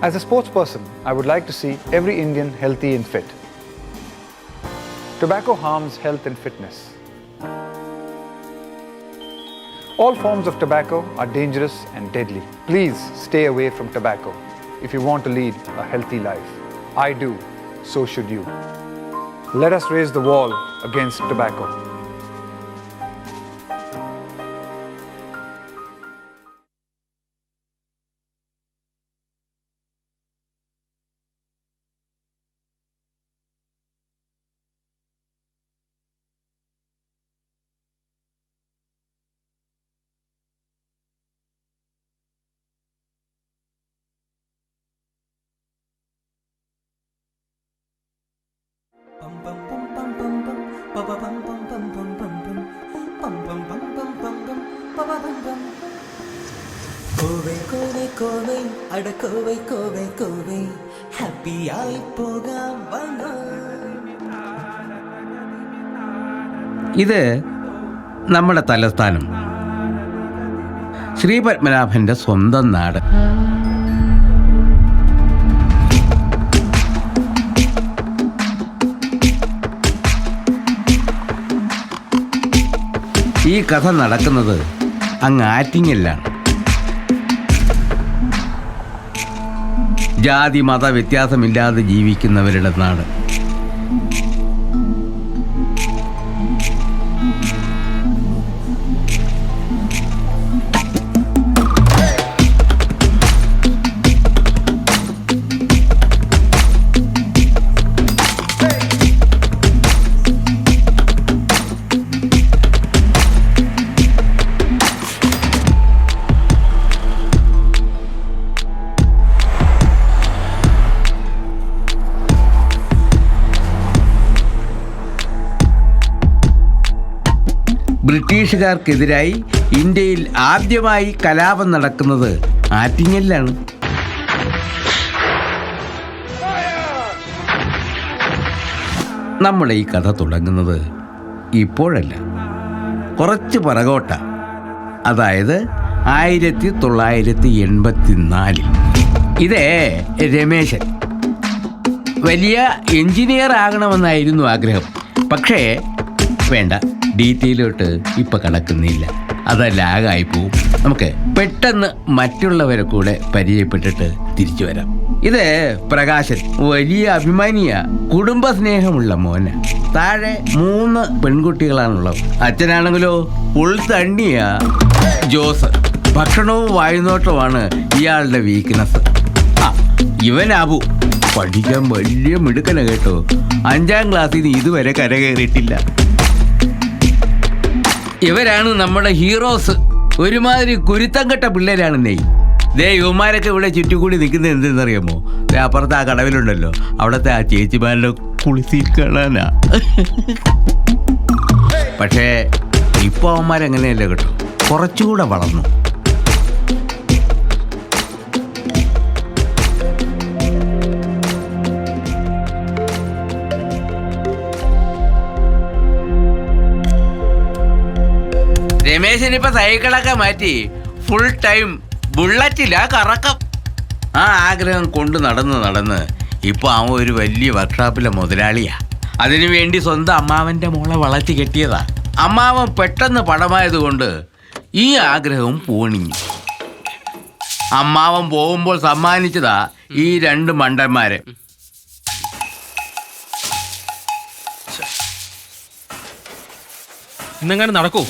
As a sports person, I would like to see every Indian healthy and fit. Tobacco harms health and fitness. All forms of tobacco are dangerous and deadly. Please stay away from tobacco if you want to lead a healthy life. I do, so should you. Let us raise the wall against tobacco. കോവേ കോവേ കോവേ അട കോവേ കോവേ കോവേ ഹാപ്പിയായി പോകാം വന്നോ. ഇത് നമ്മുടെ തലസ്ഥാനം, ശ്രീ പത്മനാഭന്റെ സ്വന്തം നാട്. ഈ കഥ നടക്കുന്നത് അങ്ങ് ആറ്റിങ്ങലിലാണ്. ജാതി മത വ്യത്യാസമില്ലാതെ ജീവിക്കുന്നവരുടെ നാട്. ബ്രിട്ടീഷുകാർക്കെതിരായി ഇന്ത്യയിൽ ആദ്യമായി കലാപം നടക്കുന്നത് ആറ്റിങ്ങലിലാണ്. നമ്മുടെ ഈ കഥ തുടങ്ങുന്നത് ഇപ്പോഴല്ല, കുറച്ച് പുറകോട്ട. അതായത് 1984. ഇതേ രമേശൻ വലിയ എഞ്ചിനീയർ ആകണമെന്നായിരുന്നു ആഗ്രഹം. പക്ഷേ വേണ്ട, ഡീറ്റെയിലോട്ട് ഇപ്പം കടക്കുന്നില്ല, അത് ലാഗായി പോവും. നമുക്ക് പെട്ടെന്ന് മറ്റുള്ളവരെ കൂടെ പരിചയപ്പെട്ടിട്ട് തിരിച്ചു വരാം. ഇത് പ്രകാശൻ, വലിയ അഭിമാനിയ, കുടുംബസ്നേഹമുള്ള മോന. താഴെ 3 പെൺകുട്ടികളാണുള്ളത്. അച്ഛനാണെങ്കിലോ ഉൾത്തണ്ണിയ ജോസ്. ഭക്ഷണവും വായുനോട്ടവുമാണ് ഇയാളുടെ വീക്ക്നെസ്. ഇവൻ അബു, പഠിക്കാൻ വലിയ മിടുക്കന കേട്ടോ. 5ാം ക്ലാസ്സിൽ നിന്ന് ഇതുവരെ കരകയറിയിട്ടില്ല. ഇവരാണ് നമ്മുടെ ഹീറോസ്. ഒരുമാതിരി കുരുത്തം കെട്ട പിള്ളേരാണ് നെയ്. യുവമാരൊക്കെ ഇവിടെ ചുറ്റിക്കൂടി നിൽക്കുന്നത് എന്തെന്നറിയാമോ? അപ്പുറത്ത് ആ കടവിലുണ്ടല്ലോ, അവിടുത്തെ ആ ചേച്ചിമാരുടെ കുളിസി കാണാനാ. പക്ഷേ ഇപ്പൊ അവന്മാരങ്ങനെയല്ല കേട്ടോ, കുറച്ചുകൂടെ വളർന്നു. രമേശനിപ്പോ സൈക്കിളൊക്കെ മാറ്റി ഫുൾ ടൈം ബുള്ളറ്റിലാ കറക്കം. ആ ആഗ്രഹം കൊണ്ട് നടന്ന് ഇപ്പൊ അവൻ ഒരു വലിയ വർക്ക്ഷോപ്പിലെ മുതലാളിയാ. അതിനു വേണ്ടി സ്വന്തം അമ്മാവന്റെ മോളെ വളർത്തി കെട്ടിയതാ. അമ്മാവൻ പെട്ടെന്ന് പടമായതുകൊണ്ട് ഈ ആഗ്രഹവും പൂണിഞ്ഞു. അമ്മാവൻ പോകുമ്പോൾ സമ്മാനിച്ചതാ ഈ 2 മണ്ടന്മാരെ. ഇന്നെങ്ങനെ നടക്കൂ?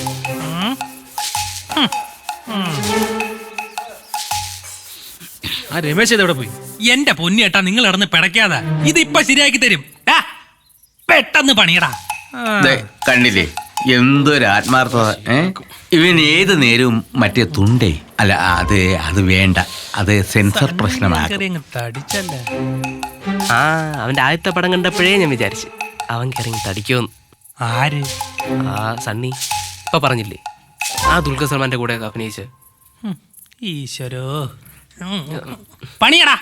ആ രമേശ് എവിടെ പോയി? എന്റെ പൊന്നിയേട്ടാ, നിങ്ങൾ ഇടന്ന് പിടയ്ക്കാതെ ഇതിപ്പൊ ശരിയാക്കി തരും. പെട്ടെന്ന് പണിയടാ. കണ്ടില്ലേ എന്തൊരു ആത്മാർത്ഥത. ഇവൻ ഏത് നേരവും മറ്റേ തുണ്ടേ അല്ല, അത് വേണ്ട, അത് സെൻസർ പ്രശ്നമാണ്. അവന്റെ ആദ്യത്തെ പടം കണ്ടപ്പോഴേ ഞാൻ വിചാരിച്ചു അവൻ കയറി തടിക്കുമെന്ന്. ആര്? ആ സണ്ണി. ഇപ്പൊ പറഞ്ഞില്ലേ, ആ ദുൽഖർ സൽമാന്റെ കൂടെ അഭിനയിച്ച്. ഈശ്വരോ, പണിയടാ.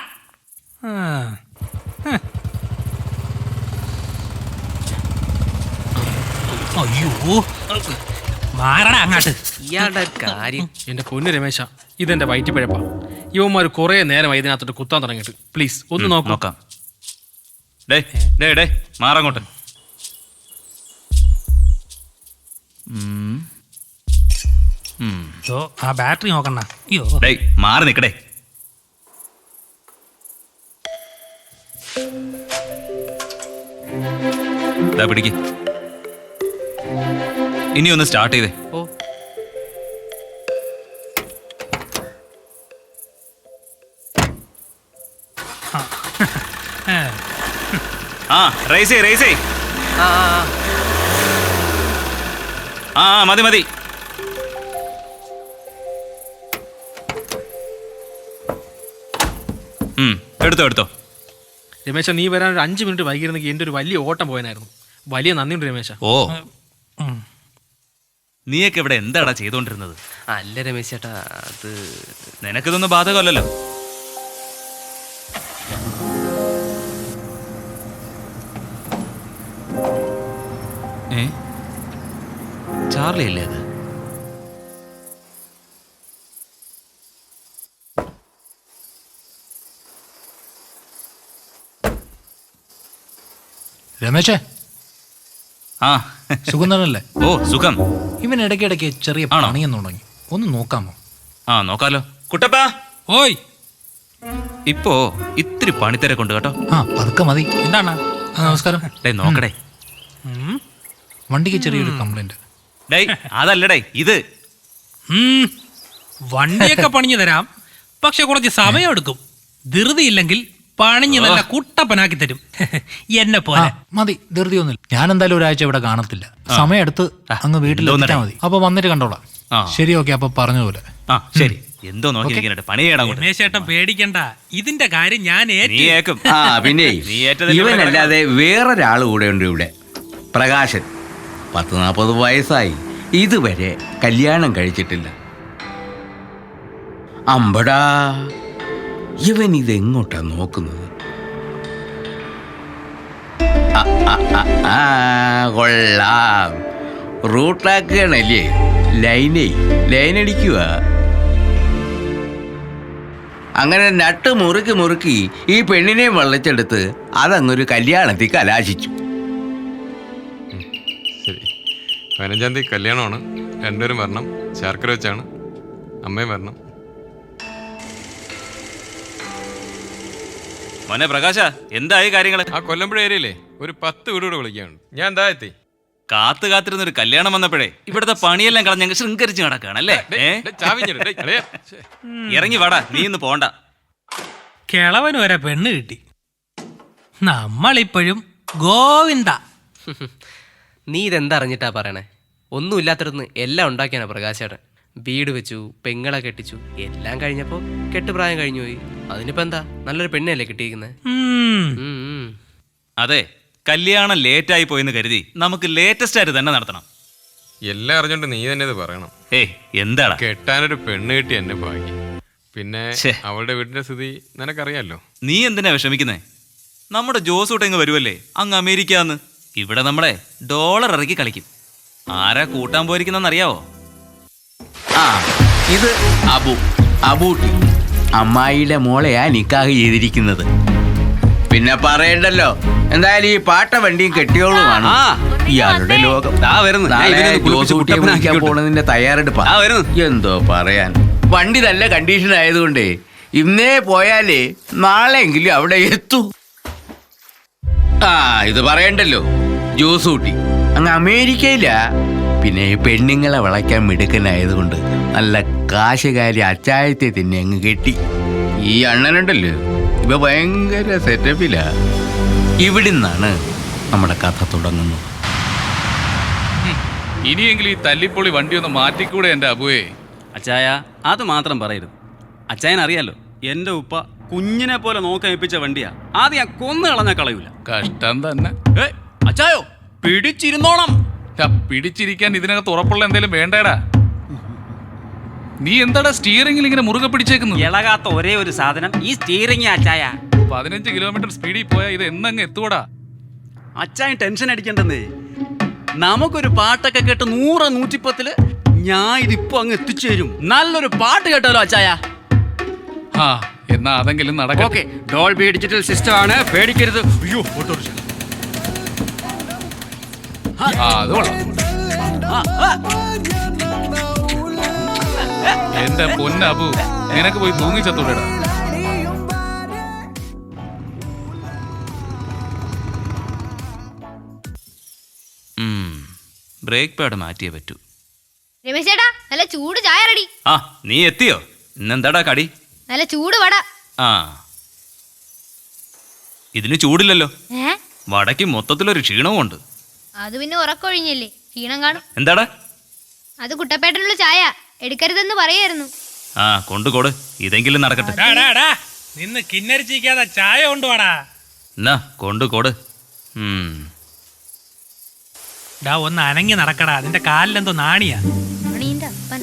അയ്യോ, മാറടാ അങ്ങാട്ട്. ഇയാളുടെ കാര്യം. എന്റെ പൊന്നു രമേശ, ഇതെന്റെ വയറ്റിപ്പഴപ്പാ. ഇവന്മാർ കുറെ നേരമായി ഇതിനകത്തോട്ട് കുത്താൻ തുടങ്ങിയിട്ട്. പ്ലീസ് ഒന്ന് നോക്കാം. ഡേ മാറങ്ങോട്ട്. ആ ബാറ്ററി നോക്കണ്ട. അയ്യോ ഡേ മാറി നിക്കടേ. പിടിക്ക്. ഇനി ഒന്ന് സ്റ്റാർട്ട് ചെയ്തേ. ഓ ആ റേസ് ചെയ്. ആ ആ മതി. എടുത്തോ. രമേശ, നീ വരാൻ ഒരു 5 മിനിറ്റ് വൈകിരുന്നെങ്കിൽ എൻ്റെ ഒരു വലിയ ഓട്ടം പോയനായിരുന്നു. വലിയ നന്ദിയുണ്ട് രമേശ. ഓ നീയൊക്കെ ഇവിടെ എന്താടാ ചെയ്തോണ്ടിരുന്നത്? അല്ല രമേശ് ചേട്ടാ, അത് നിനക്കിതൊന്നും ബാധകമല്ലല്ലോ. ചാർലി അല്ലേ അത്? രമേശേ, ആ സുഖം തന്നെയല്ലേ? ഓ സുഖം. ഇവൻ ഇടയ്ക്കിടയ്ക്ക് ചെറിയ ആണോ? പണിയെന്ന് തുടങ്ങി. ഒന്ന് നോക്കാമോ? ആ നോക്കാലോ. കുട്ടപ്പാ, ഓയ് ഇപ്പോ ഇത്തിരി പണിത്തിരക്കുണ്ട് കേട്ടോ. ആ പതുക്കെ മതി. എന്താണ്? നമസ്കാരം. ഡേ നോക്കടേ. വണ്ടിക്ക് ചെറിയൊരു കംപ്ലൈന്റ്. ഡേ അതല്ലടേ ഇത്. വണ്ടിയൊക്കെ പണിഞ്ഞു തരാം, പക്ഷെ കുറച്ച് സമയം എടുക്കും. ധൃതിയില്ലെങ്കിൽ പണിഞ്ഞ് നല്ല കുട്ടപ്പനാക്കി തരും. എന്നെ ആ പോലെ. മതി, ധൃതിയൊന്നുമില്ല. ഞാൻ എന്തായാലും ഒരാഴ്ച ഇവിടെ കാണത്തില്ല. സമയം എടുത്ത് അങ്ങ് വീട്ടിൽ എത്തിച്ചാൽ മതി. അപ്പൊ വന്നിട്ട് കണ്ടോളാം. ആ. ശരി, ഓക്കെ. അപ്പൊ പറഞ്ഞ പോലെ. ആ ശരി. എന്തോ നോക്കിയിരിക്കട്ടെ, പണി ചെയ്യണം. രമേശേട്ടൻ പേടിക്കണ്ട, ഇതിന്റെ കാര്യം ഞാൻ നീ ഏക്കും. ആ പിന്നെ നീ ഏറ്റതിൽ ഇവനല്ലാതെ വേറൊരാൾ കൂടെ ഉണ്ട് ഇവിടെ. പ്രകാശൻ. 40-40 വയസ്സായി, ഇതുവരെ കല്യാണം കഴിച്ചിട്ടില്ല. അമ്പടാ, ഇവൻ ഇതെങ്ങോട്ടാ നോക്കുന്നത്? കൊള്ളാം, റൂട്ടാക്കുകയാണല്ലേ. ലൈനടിക്കുക. അങ്ങനെ നട്ട് മുറുക്കി ഈ പെണ്ണിനെ വള്ളിച്ചെടുത്ത് അതങ്ങൊരു കല്യാണത്തിൽ കലാശിച്ചു. ശരി, 15-ാം തീയതി കല്യാണമാണ്. രണ്ടുപേരും വരണം. ശർക്കര വെച്ചാണ്. അമ്മയും വരണം. മോനെ പ്രകാശ, എന്തായി കാര്യങ്ങള്? ആ കൊല്ലമ്പുഴ ഏരിയയിലെ ഒരു 10 വീട് കൂടെ വിളിക്കാനുണ്ട്. ഞാൻ എന്താ എത്തി? കാത്തിരുന്ന ഒരു കല്യാണം വന്നപ്പോഴേ ഇവിടുത്തെ പണിയെല്ലാം കളഞ്ഞ ശൃംഖരിച്ച് നടക്കുകയാണല്ലേ. ഇറങ്ങി വാടാ, നീ ഇന്ന് പോണ്ട. കിളവന് വരെ പെണ്ണ് കിട്ടി. നമ്മളിപ്പോഴും ഗോവിന്ദ. നീ ഇതെന്താ അറിഞ്ഞിട്ടാ പറയണേ? ഒന്നുമില്ലാത്തിടന്ന് എല്ലാം ഉണ്ടാക്കിയാണ് പ്രകാശേട്ടൻ. വീട് വെച്ചു, പെങ്ങളെ കെട്ടിച്ചു, എല്ലാം കഴിഞ്ഞപ്പോ കെട്ടുപ്രായം കഴിഞ്ഞു പോയി. അതിനിപ്പോ എന്താ, നല്ലൊരു പെണ്ണല്ലേ കിട്ടിയിരിക്കുന്നത്. അതെ, കല്യാണം ലേറ്റായി പോയെന്ന് കരുതി നമുക്ക് ലേറ്റസ്റ്റ് ആയിട്ട് തന്നെ നടത്തണം. എല്ലാം അറിഞ്ഞോണ്ട് നീ തന്നെ ഇത് പറയണം. ഏയ് എന്താടാ, കെട്ടാനൊരു പെണ്ണ് കിട്ടി എന്നെ ഭാഗ്യം. പിന്നെ അവളുടെ വീടിന്റെ സ്ഥിതി നിനക്കറിയാലോ. നീ എന്തിനാ വിഷമിക്കുന്നേ? നമ്മുടെ ജോസൂട്ട് ഇങ്ങ് വരുമല്ലേ, അങ്ങ് അമേരിക്കാന്ന്. ഇവിടെ നമ്മളെ ഡോളർ ഇറക്കി കളിക്കും. ആരാ കൂട്ടാൻ പോയിരിക്കുന്നറിയാവോ? ആ ഇത് അബൂട്ടി, അമ്മായിയുടെ മോളെയാ നിക്കാഹ് ചെയ്തിരിക്കുന്നത്. പിന്നെ പറയണ്ടല്ലോ, എന്തായാലും ഈ പാട്ട വണ്ടിയും കെട്ടിയോളുമാണ് ഇയാളുടെ ലോകം. പോണതിന്റെ തയ്യാറെടുപ്പാ. എന്തോ പറയാൻ, വണ്ടി നല്ല കണ്ടീഷൻ ആയതുകൊണ്ടേ ഇന്നേ പോയാലേ നാളെയെങ്കിലും അവിടെ എത്തൂ. ആ ഇത് പറയണ്ടല്ലോ, ജോസൂട്ടി അങ്ങ് അമേരിക്കയിലാ. പിന്നെ പെണ്ണുങ്ങളെ വിളയ്ക്കാൻ മിടുക്കനായതുകൊണ്ട് നല്ല കാശുകാരി അച്ചായത്തെ തന്നെ അങ്ങ് കെട്ടി. ഈ അണ്ണനുണ്ടല്ലോ, ഇവ ഭയങ്കര സെറ്റപ്പിലാ. ഇവിടുന്നാണ് നമ്മുടെ കഥ തുടങ്ങുന്നത്. ഇനിയെങ്കിലും ഈ തല്ലിപ്പൊളി വണ്ടി ഒന്ന് മാറ്റിക്കൂടെ എൻ്റെ അബുവേ? അച്ചായ, അത് മാത്രം പറയരുത്. അച്ചായൻ അറിയാലോ, എൻ്റെ ഉപ്പ കുഞ്ഞിനെ പോലെ നോക്കാൻ ഏൽപ്പിച്ച വണ്ടിയാ. ആദ്യം ഞാൻ കൊന്നു കളഞ്ഞാൽ കളയൂല. കഷ്ടം തന്നെ. അച്ചായോ, പിടിച്ചിരുന്നോണം. പിടിച്ചിരിക്കാൻ ഇതിനകത്ത് ഉറപ്പുള്ള എന്തെങ്കിലും വേണ്ടേടാ? നീ എന്താടാ സ്റ്റിയറിംഗിൽ ഇങ്ങനെ മുറുകെ പിടിച്ചേക്കുന്നത്? ഇളകാത്ത ഒരേ ഒരു സാധനം ഈ സ്റ്റിയറിംഗ്. അച്ചായ 15 കിലോമീറ്റർ സ്പീഡിൽ പോയാൽ ഇത് എന്നങ്ങ് എത്തൂടാ. അച്ചായൻ ടെൻഷൻ അടിക്കണ്ടെന്നേ. നമുക്കൊരു പാട്ടൊക്കെ കേട്ട് 100-110 ഞാൻ ഇതിപ്പോ അങ്ങ് എത്തിച്ചേരും. നല്ലൊരു പാട്ട് കേട്ടാലോ അച്ചായ? ആ എന്നാ അതെങ്കിലും നടക്കാം. ഓക്കെ, ഡോൾബി ഡിജിറ്റൽ സിസ്റ്റം ആണ്, പേടിക്കരുത്. അയ്യോ, ഓട്ടോറിക്ഷ. അത് കൊള്ളാം. എന്റെ പൊന്നബു, നിനക്ക് പോയി തൂങ്ങിച്ചത്തൂടെടാ. ബ്രേക്ക് പാഡ് മാറ്റിയേ പറ്റൂ. രമേശ് ചേട്ടാ, നല്ല ചൂട് ചായ റെഡി. ആ, നീ എത്തിയോ? ഇന്നെന്താടാ കടി? നല്ല ചൂട് വട. ആ, ഇതിന് ചൂടില്ലല്ലോ. ഏ, വടക്ക് മൊത്തത്തിലൊരു ക്ഷീണവും ഉണ്ട്. അത് പിന്നെ ഉറക്കൊഴിഞ്ഞല്ലേ, ക്ഷീണം കാണും. എന്താടാ? അത് കുട്ടപ്പേട്ടനുള്ള ചായ, എടുക്കരുതെന്ന് പറയായിരുന്നു. ആ, കൊണ്ടുകൊട്, ഇതെങ്കിലും നടക്കട്ടെ. നിന്ന് കിന്നരിച്ചിരിക്കാതെ ചായ കൊണ്ടുവാടാ. എന്നാ കൊണ്ടുകൊട്. ഡാ ഒന്ന് അനങ്ങി നടക്കടാ, അതിന്റെ കാലിലെന്തോ നാണിയാ. മണീന്റെ അപ്പൻ.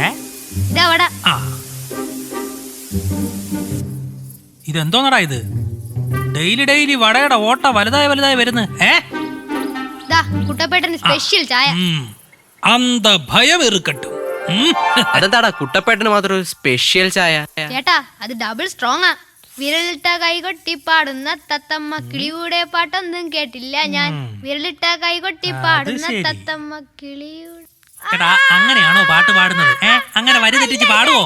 ഏ ഇതാ വട. ആ, ഇതെന്തോന്നടാ ഇത്? ഡെയിലി വടയുടെ ഓട്ട വലുതായി വരുന്നു. ദാ കുട്ടപ്പേട്ടന് സ്പെഷ്യൽ ചായ. അന്ത ഭയം എറുക്കട്ടും. അതെന്താടാ കുട്ടപ്പേട്ടന് മാത്രം ഒരു സ്പെഷ്യൽ ചായ? ചേട്ടാ, അത് ഡബിൾ സ്ട്രോങ് ആ. വിരലിട്ട കൈകൊട്ടി പാടുന്ന തത്തമ്മ കിളിയുടെ പാട്ടൊന്നും കേട്ടില്ല ഞാൻ. വിരലിട്ട കൈകൊട്ടി പാടുന്ന തത്തമ്മ കിളിയുടെ. എടാ, അങ്ങനെയാണോ പാട്ട് പാടുന്നത്? അങ്ങനെ വരി തെറ്റിച്ച് പാടുവോ?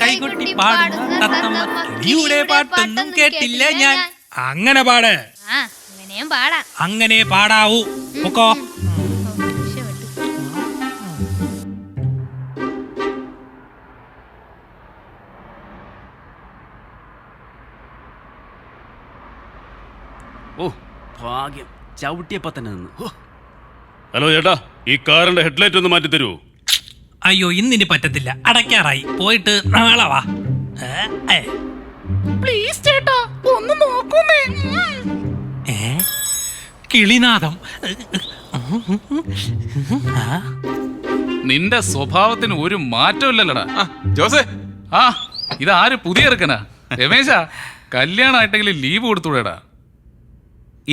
കൈകൊട്ടി പാടുന്ന തത്തമ്മ കിളിയുടെ പാട്ടൊന്നും കേട്ടില്ല ഞാൻ. അങ്ങനെ പാട്. ആ, അങ്ങനെയും പാടാം. അങ്ങനെ പാടാവൂ. പൊക്കോ. ഓ ഭാഗ്യം, ചവിട്ടിയപ്പോ തന്നെ നിന്ന്. ഹലോ ചേട്ടാ, ഈ കാറിന്റെ ഹെഡ്ലൈറ്റ് ഒന്ന് മാറ്റി തരുമോ? അയ്യോ, ഇന്നിനി പറ്റത്തില്ല, അടയ്ക്കാറായി. പോയിട്ട് നാളെ വാ. പ്ലീസ് ചേട്ടാ, ഒന്ന് നോക്കുന്നേ. കിളിനാദം. നിന്റെ സ്വഭാവത്തിന് ഒരു മാറ്റമില്ലല്ലോടാ. ജോസേ, ആ, ഇതാര് പുതിയ ഇറക്കനാ? രമേശാ, കല്യാണമായിട്ടെങ്കിലും ലീവ് കൊടുത്തൂടെടാ.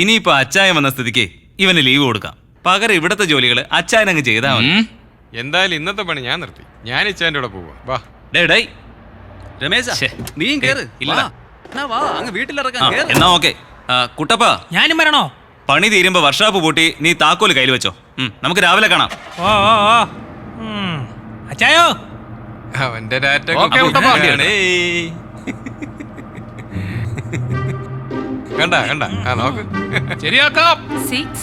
ഇനിയിപ്പോ അച്ചായൻ വന്ന സ്ഥിതിക്ക് ഇവന് ലീവ് കൊടുക്കാം. പകരം ഇവിടത്തെ ജോലികള് അച്ചായനങ്ങ് ചെയ്താ മതി. എന്തായാലും ഇന്നത്തെ പണി ഞാൻ നിർത്തി. ഞാൻ ഇച്ചാൻ്റെ കൂടെ പോവാ. വാ. ഡേ രമേശ, നീയും കേറ്. ഇല്ല, വാ, അങ്ങ് വീട്ടിലിറക്കാൻ. എന്നാ ഓക്കെ. കുട്ടപ്പ, ഞാനും വരണോ? പണി തീരുമ്പോ വർഷാപ്പ് പൂട്ടി നീ താക്കോല് കയ്യിൽ വെച്ചോ. നമുക്ക് രാവിലെ കാണാം. അച്ചായോ, അവന്റെ ഡാറ്റ കണ്ട ആ നോക്ക്. ശരിയാക്കാം. 6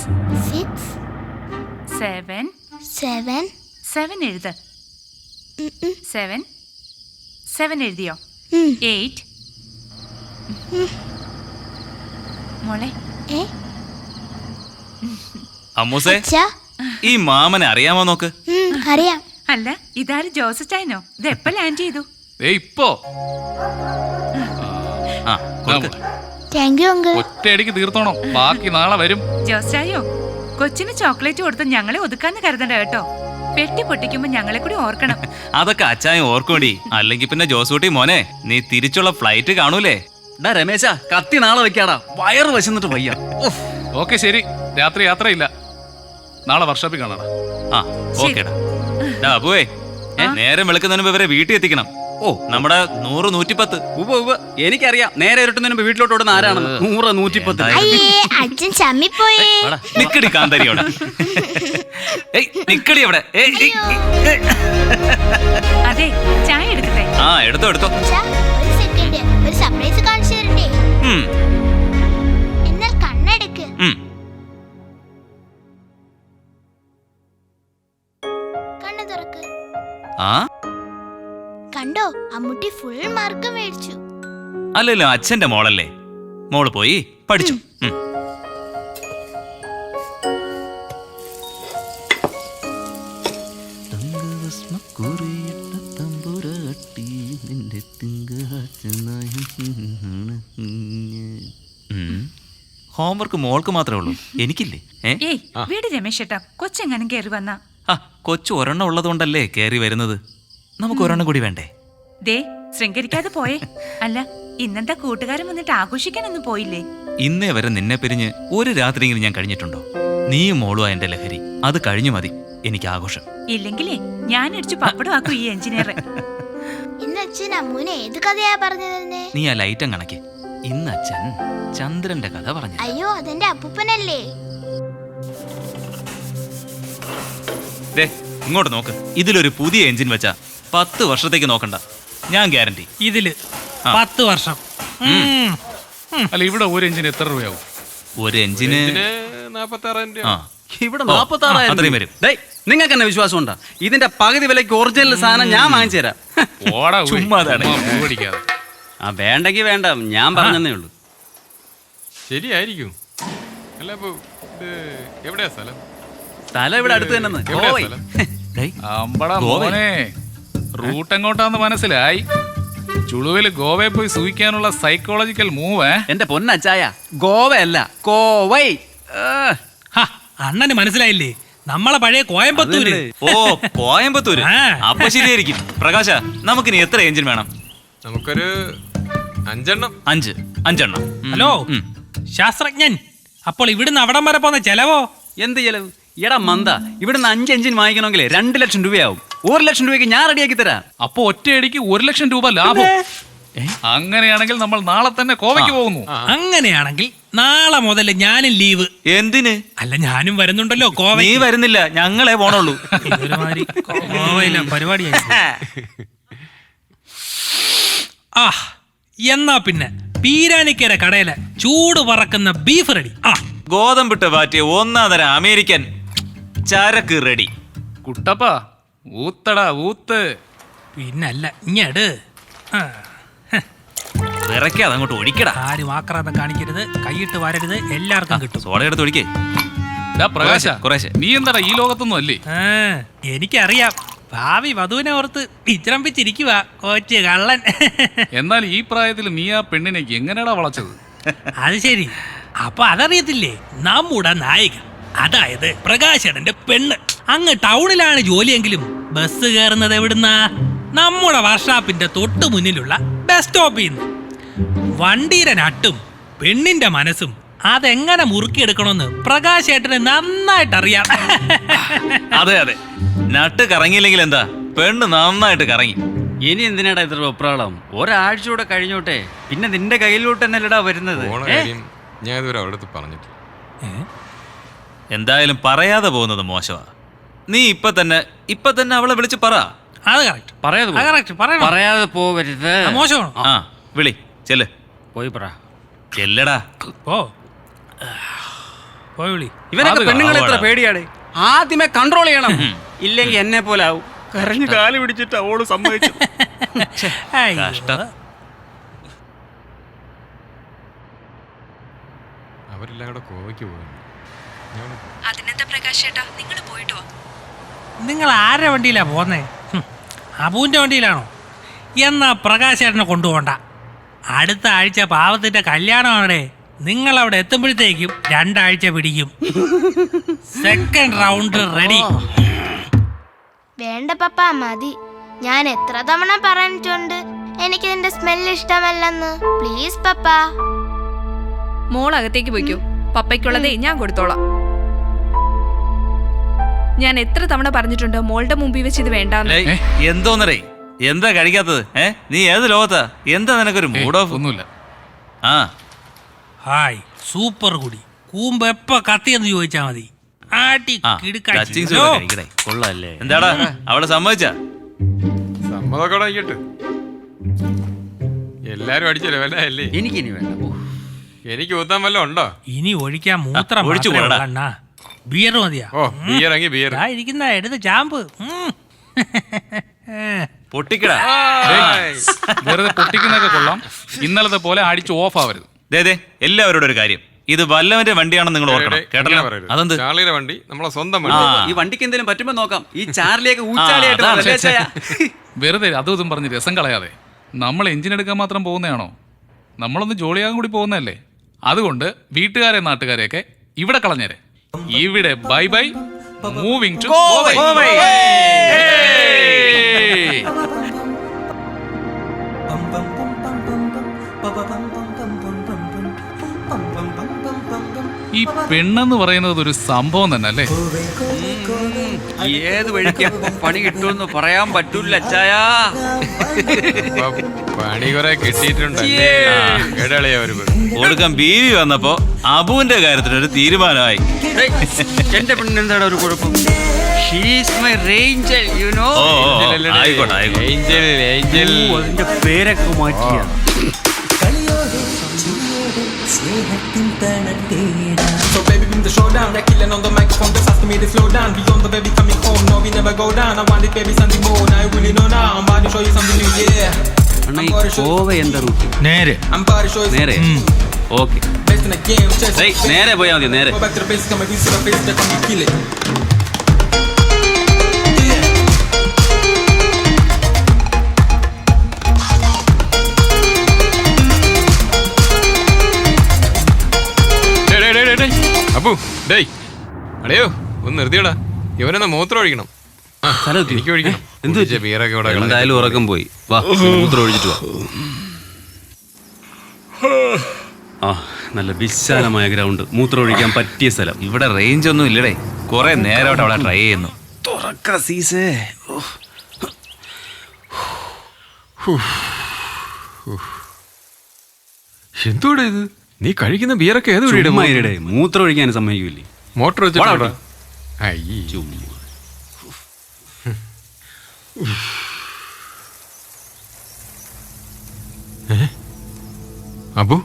7 7 എഴുത്. 7 എഴുതിയോ? 8 മോളെ. അമ്മൂസേ, ഈ മാമനെ അറിയാമോ നോക്ക്. അറിയാം. അല്ല, ഇതാര് ജോസച്ചായനോ? ഇത് എപ്പോ ലാൻഡ് ചെയ്തു? ഇപ്പോ ഒറ്റയടിക്ക് തീർത്തോണം, ബാക്കി നാളെ വരും. ജോസച്ചായോ, കൊച്ചിന് ചോക്ലേറ്റ് കൊടുത്ത് ഞങ്ങളെ ഒതുക്കാന്ന് കരുതണ്ട കേട്ടോ. പെട്ടി പൊട്ടിക്കുമ്പോ ഞങ്ങളെ കൂടി ഓർക്കണം. അതൊക്കെ അച്ചായൻ ഓർക്കോടി. അല്ലെങ്കിൽ പിന്നെ ജോസൂട്ടി മോനെ, നീ തിരിച്ചുള്ള ഫ്ലൈറ്റ് കാണൂലേ? രമേശ, കത്തി നാളെ വെക്കാടാ, വയറ് വശന്നിട്ട് വയ്യ. ഓക്കെ ശരി, രാത്രി യാത്രയില്ല, നാളെ വർക്ക്ഷോപ്പിൽ കാണാടാ. ആ ഓക്കേടാ. അപ്പുവേ, നേരം വെളുക്കുന്നതിന് മുമ്പ് ഇവരെ വീട്ടിൽ എത്തിക്കണം. ഓ, നമ്മുടെ 100 110. എനിക്കറിയാം, നേരെ ഇരുട്ടുന്നതിന് വീട്ടിലോട്ട് ഓടുന്ന ആരാണെന്ന്. 100 110. അച്ഛൻ ചമ്മിപ്പോയേ. നിക്കടി കാന്താരിയോടെ. നിക്കടി അവിടെ. അതെ, ചായ എടുക്കട്ടെ? ആ, എടുത്തോ. ഒരു സെക്കൻഡ്, ഒരു സർപ്രൈസ് കാണിച്ചു തരണ്ടേ? എന്നാൽ കണ്ണെടുക്ക്. കണ്ണ് തുറക്ക്. കണ്ടോ, അമ്മുട്ടി ഫുൾ മാർക്ക് മേടിച്ചു. അല്ലല്ലോ, അച്ഛന്റെ മോളല്ലേ. മോള് പോയി പഠിച്ചു. ഹോംവർക്ക് മോൾക്ക് മാത്രമേ ഉള്ളൂ, എനിക്കില്ലേ? വീട് രമേശേട്ടാ, കൊച്ചെങ്ങാനും കേറി വന്നാ? കൊച്ചു ഒരെണ്ണം ഉള്ളതുകൊണ്ടല്ലേ കേറി വരുന്നത്. നമുക്ക് ഒരെണ്ണം കൂടി വേണ്ടേ? ദേ, ശൃംഗരിക്കാതെ പോയേ. അല്ല, ഇന്നത്തെ കൂട്ടുകാരൻ വന്നിട്ട് ആഘോഷിക്കാനൊന്നും പോയില്ലേ? ഇന്നേ വരെ നിന്നെ പിരിഞ്ഞ് ഒരു രാത്രിയെങ്കിലും ഞാൻ കഴിഞ്ഞിട്ടുണ്ടോ? നീയും മോളും എന്റെ ലഹരി. അത് കഴിഞ്ഞു മതി എനിക്ക് ആഘോഷം. ഇല്ലെങ്കിലേ ഞാൻ അടിച്ചു പപ്പടമാക്കും ഈ എഞ്ചിനീയർ. ഇന്ന് അച്ഛൻ അമ്മൂനെ ഏത് കഥയാ പറഞ്ഞു തന്നെ? നീ ആ ലൈറ്റം കണക്ക്. ഇന്ന് അച്ഛൻ ചന്ദ്രന്റെ കഥ പറഞ്ഞു. അയ്യോ, അതെന്റെ അപ്പൂപ്പനല്ലേ. ദേ ഇങ്ങോട്ട് നോക്ക്. ഇതിലൊരു പുതിയ എഞ്ചിൻ വെച്ചാ 10 വർഷത്തേക്ക് നോക്കണ്ട, ഞാൻ ഗ്യാരണ്ടി. ഇതില് 10 വർഷം. അല്ല, ഇവിടെ ഒരു എഞ്ചിന് എത്ര രൂപയാവും? ഒരു എഞ്ചിന് 46,000 രൂപ. ഇവിടെ 46,000 അത്രയും വരും. നിങ്ങൾക്ക് തന്നെ വിശ്വാസം ഉണ്ടോ? ഇതിന്റെ പകുതി വിലയ്ക്ക് ഒറിജിനൽ സാധനം ഞാൻ വാങ്ങിച്ചു തരാം. ചുമ്മാതാണ്. ആ വേണ്ടെങ്കി വേണ്ട, ഞാൻ പറഞ്ഞതേ ഉള്ളൂ. ശരിയായിരിക്കും. അല്ല ഇപ്പൊ ഇത് എവിടെയാ സ്ഥലം? സ്ഥലം ഇവിടെ അടുത്ത് തന്നെ. റൂട്ട് എങ്ങോട്ടാന്ന് മനസ്സിലായി. ചുളുവില് ഗോവയിൽ പോയി സൂഹിക്കാനുള്ള സൈക്കോളജിക്കൽ മൂവ്. എന്റെ പൊന്നച്ചായ, ഗോവയല്ല കോവൈ. അണ്ണന് മനസ്സിലായില്ലേ? നമ്മളെ പഴയ കോയമ്പത്തൂര്. ഓ കോയമ്പത്തൂര്. അപ്പൊ ശരിയായിരിക്കും. പ്രകാശ, നമുക്കിനി എത്ര എഞ്ചിൻ വേണം? നമുക്കൊരു 5 എണ്ണം. 5 എണ്ണം. ഹലോ ശാസ്ത്രജ്ഞൻ, അപ്പോൾ ഇവിടുന്ന് അവിടം വരെ പോന്ന ചെലവോ? എന്ത് ചെലവ്? എടാ മന്ദ, ഇവിടുന്ന് 5 എഞ്ചിൻ വാങ്ങിക്കണമെങ്കിൽ 2 ലക്ഷം രൂപയാവും. 1 ലക്ഷം രൂപയ്ക്ക് ഞാൻ റെഡിയാക്കി തരാം. അപ്പൊ ഒറ്റയടിക്ക് 1 ലക്ഷം രൂപ ലാഭം. അങ്ങനെയാണെങ്കിൽ നമ്മൾ നാളെ തന്നെ കോവയ്ക്ക് പോകുന്നു. അങ്ങനെയാണെങ്കിൽ നാളെ മുതൽ ഞാനും ലീവ്. എന്തിന്? അല്ല, ഞാനും വരുന്നുണ്ടല്ലോ കോവ. നീ വരുന്നില്ല, ഞങ്ങളെ പോണുള്ളൂ. പരിപാടിയായി. ആ എന്നാ പിന്നെ പീരാനിക്കര കടയിലെ ചൂട് പറക്കുന്ന ബീഫ് റെഡി. ഗോതമ്പിട്ട് പാറ്റിയ 1-തരം അമേരിക്കൻ ചരക്ക് റെഡി. കുട്ടപ്പ ഊത്തടാ ഊത്ത്. പിന്നല്ല, ഇങ്ങട് വിറയ്ക്കാതെ അങ്ങോട്ട് ഒഴിക്കടാ. ആരും ആക്രാന്തം കാണിക്കരുത്, കൈയിട്ട് വരരുത്, എല്ലാവർക്കും കിട്ടും. സോഡ എടുത്ത് ഒഴിക്കേ. പ്രകാശ, നീ എന്താടാ ഈ ലോകത്തൊന്നും അല്ലേ? എനിക്കറിയാം, ഭാവി വധുവിനെ ഓർത്ത് വിജൃംഭിച്ചിരിക്കുക കൊച്ചു കള്ളൻ. എന്നാൽ ഈ പ്രായത്തിൽ നീ ആ പെണ്ണിനെ എങ്ങനെയാടാ വളച്ചത്? അത് ശരി, അപ്പൊ അതറിയത്തില്ലേ? നമ്മുടെ നായിക, അതായത് പ്രകാശന്റെ പെണ്ണ് അങ്ങ് ടൗണിലാണ് ജോലിയെങ്കിലും ബസ് കയറുന്നത് എവിടുന്നാ? നമ്മുടെ വർക്ക്ഷോപ്പിന്റെ തൊട്ടു മുന്നിലുള്ള ബസ് സ്റ്റോപ്പിൽ നിന്ന്. വണ്ടിയുടെ നട്ടും പെണ്ണിന്റെ മനസ്സും അതെങ്ങനെ മുറുക്കിയെടുക്കണമെന്ന് പ്രകാശേട്ടന് നന്നായിട്ട് അറിയാം. അതെ അതെ, നട്ട് കറങ്ങിയില്ലെങ്കിൽ എന്താ, പെണ്ണ് നന്നായിട്ട് കറങ്ങി. ഇനി എന്തിനാടാ ഇത്ര വെപ്രാളം? ഒരാഴ്ച കൂടെ കഴിഞ്ഞോട്ടെ, പിന്നെ നിന്റെ കയ്യിലോട്ട് തന്നെ അല്ലടാ വരുന്നത്. ഞാൻ ഇതുവരെ അവരുടെ അടുത്ത് പറഞ്ഞിട്ടില്ല. എന്തായാലും പറയാതെ പോകുന്നത് മോശമാ. നീ ഇപ്പൊ തന്നെ അവളെ വിളിച്ച് പറ. അത് കറക്റ്റ്. പറയാതെ പോവരുത്. മോശമാണോ? ആ വിളി, ചെല്ല്. പോയി പറ. ചെല്ലടാ. പോയി വിളി. ഇവനൊക്കെ പെണ്ണുങ്ങളെ എത്ര പേടിയാണ്. ആദ്യമേ കൺട്രോൾ ചെയ്യണം, ഇല്ലെങ്കിൽ എന്നെ പോലെ ആവും. കരഞ്ഞു കാല് പിടിച്ചിട്ട് അവള് സമ്മതിച്ചു. കഷ്ടം. അവരെല്ലാം കൂടെ കോവയ്ക്ക് പോകുന്നു. അതിനെന്താ പ്രകാശ് ചേട്ടാ, നിങ്ങൾ പോയിട്ട് വാ. നിങ്ങൾ ആരുടെ വണ്ടിയിലാ പോന്നേ? അബുവിന്റെ വണ്ടിയിലാണോ? എന്നാ പ്രകാശേട്ടനെ കൊണ്ടുപോണ്ട. അടുത്ത ആഴ്ച പാവത്തിന്റെ കല്യാണമാണേ. നിങ്ങൾ അവിടെ എത്തുമ്പോഴത്തേക്കും 2 ആഴ്ച പിടിക്കും. Second round ready. വേണ്ട പപ്പ, മതി. ഞാൻ എത്ര തവണ പറഞ്ഞിട്ടുണ്ട് എനിക്ക് ഇതിന്റെ സ്മെല്ല് ഇഷ്ടമല്ലെന്ന്. പ്ലീസ് പപ്പ. മോൾ അകത്തേക്ക് പോയിക്കോ, പപ്പയ്ക്കുള്ളതേ ഞാൻ കൊടുത്തോളാം. ഞാൻ എത്ര തവണ പറഞ്ഞിട്ടുണ്ട് മോളുടെ മുമ്പിൽ വെച്ച് ഇത് വേണ്ടാന്ന്. എന്തോന്നറേ, എന്താ കഴിക്കാത്തത്? നീ ഏത് ലോകത്താ? എന്താ നിനക്കൊരു മൂഡ് ഓഫ്? ഒന്നുമില്ല. ഹായ്, സൂപ്പർ കുടി. കൂമ്പ് എപ്പ കത്തിയെന്ന് ചോദിച്ചാ മതി. കൊള്ളാല്ലേ? എന്താടാ അവളെ സമ്മതിച്ച? സമ്മതമൊക്കെ ആയിക്കോട്ടെ. എല്ലാരും അടിച്ചല്ലേ വല്ലേ? എനിക്കിനി വേണ്ട. എനിക്ക് ഊത്താൻ വല്ലതും ഉണ്ടോ? ഇനി ഒഴിക്കാൻ മൂത്രം ഒഴിച്ചു ബിയർ മതിയാ? ബിയർ ഇരിക്കുന്ന എടുത്ത് ചാമ്പ് പൊട്ടിക്കടാ. വെറുതെ പൊട്ടിക്കുന്നൊക്കെ കൊള്ളാം, ഇന്നലത്തെ പോലെ അടിച്ച് ഓഫ് ആവരുത്. എല്ലാവരോടും ഒരു കാര്യം, ഇത് വല്ലവന്റെ വണ്ടിയാണെന്ന് നിങ്ങൾ ഓർക്കണം, കേട്ടല്ലോ? അതെന്ത് ചാർലിയുടെ വണ്ടി നമ്മളെ സ്വന്തം വണ്ടി. ഈ വണ്ടിക്ക് എന്തെങ്കിലും പറ്റുമ്പോ നോക്കാം. ഈ ചാർലിയൊക്കെ ഊച്ചാളിയായിട്ട് വെറുതെ അതും ഇതും പറഞ്ഞ് രസം കളയാതെ. നമ്മൾ എഞ്ചിൻ എടുക്കാൻ മാത്രം പോകുന്നതാണോ? നമ്മളൊന്ന് ജോളിയാകാൻ കൂടി പോകുന്നതല്ലേ. അതുകൊണ്ട് വീട്ടുകാരെ നാട്ടുകാരെയൊക്കെ ഇവിടെ കളഞ്ഞേരെ. ഇവിടെ ബൈ ബൈ, മൂവിംഗ് ടു ഗോവൈ. ഈ പെണ്ണെന്ന് പറയുന്നത് ഒരു സംഭവം തന്നെ അല്ലേ? ഏത് വഴിക്ക് പണി കിട്ടുമെന്ന് പറയാൻ പറ്റൂല അച്ചായാ. പണി കുറെ കിട്ടിയിട്ടുണ്ടല്ലേ? കൊടുക്കാൻ ബീവി വന്നപ്പോ അബുവിന്റെ കാര്യത്തിൽ ഒരു തീരുമാനമായി. എന്റെ പെണ്ണെന്താണ് ഒരു കുഴപ്പം? ആയിക്കോട്ടെ അതിന്റെ പേരൊക്കെ മാറ്റിയ സ്നേഹത്തിൻ തണുത്തേടാ. So baby bring the show down, that killing on the microphone just asking me to slow down. We on the way, we coming home, no we never go down. I want it baby Sunday morning, I really know now. I'm about to show you something new, yeah. അണ്ണാ ഈ കോവ എന്താ root? നേരെ I'm about to show you നേരെ okay. best in the game, just നേരെ പോയാൽ മതി. നേരെ go back to the basics, come and we see the face that come and kill it. Appu ഡേയ് അടയോ ഒന്ന് നിർത്തിയടാ, ഇവനെന്നാ മൂത്രം ഒഴിക്കണം. എനിക്ക് ഒഴിക്കണം. ബീറൊക്കെ ഇവിടെ എന്തായാലും ഉറക്കം പോയി. വാ മൂത്രം ഒഴിച്ചിട്ട് വാ. ആ നല്ല വിശാലമായ ഗ്രൗണ്ട്, മൂത്രം ഒഴിക്കാൻ പറ്റിയ സ്ഥലം. ഇവിടെ റേഞ്ച് ഒന്നും ഇല്ലടേ, കുറെ നേരമായിട്ട് അവിടെ ട്രൈ ചെയ്യുന്നു. തുറക്ക സീസേ. എന്തോടെ ഇത്? നീ കഴിക്കുന്ന ബിയറൊക്കെ ഏത് വീട്? മൂത്രം ഒഴിക്കാൻ സമ്മതിക്കില്ലേ? മോട്ടർ വെച്ചിട്ട് അബു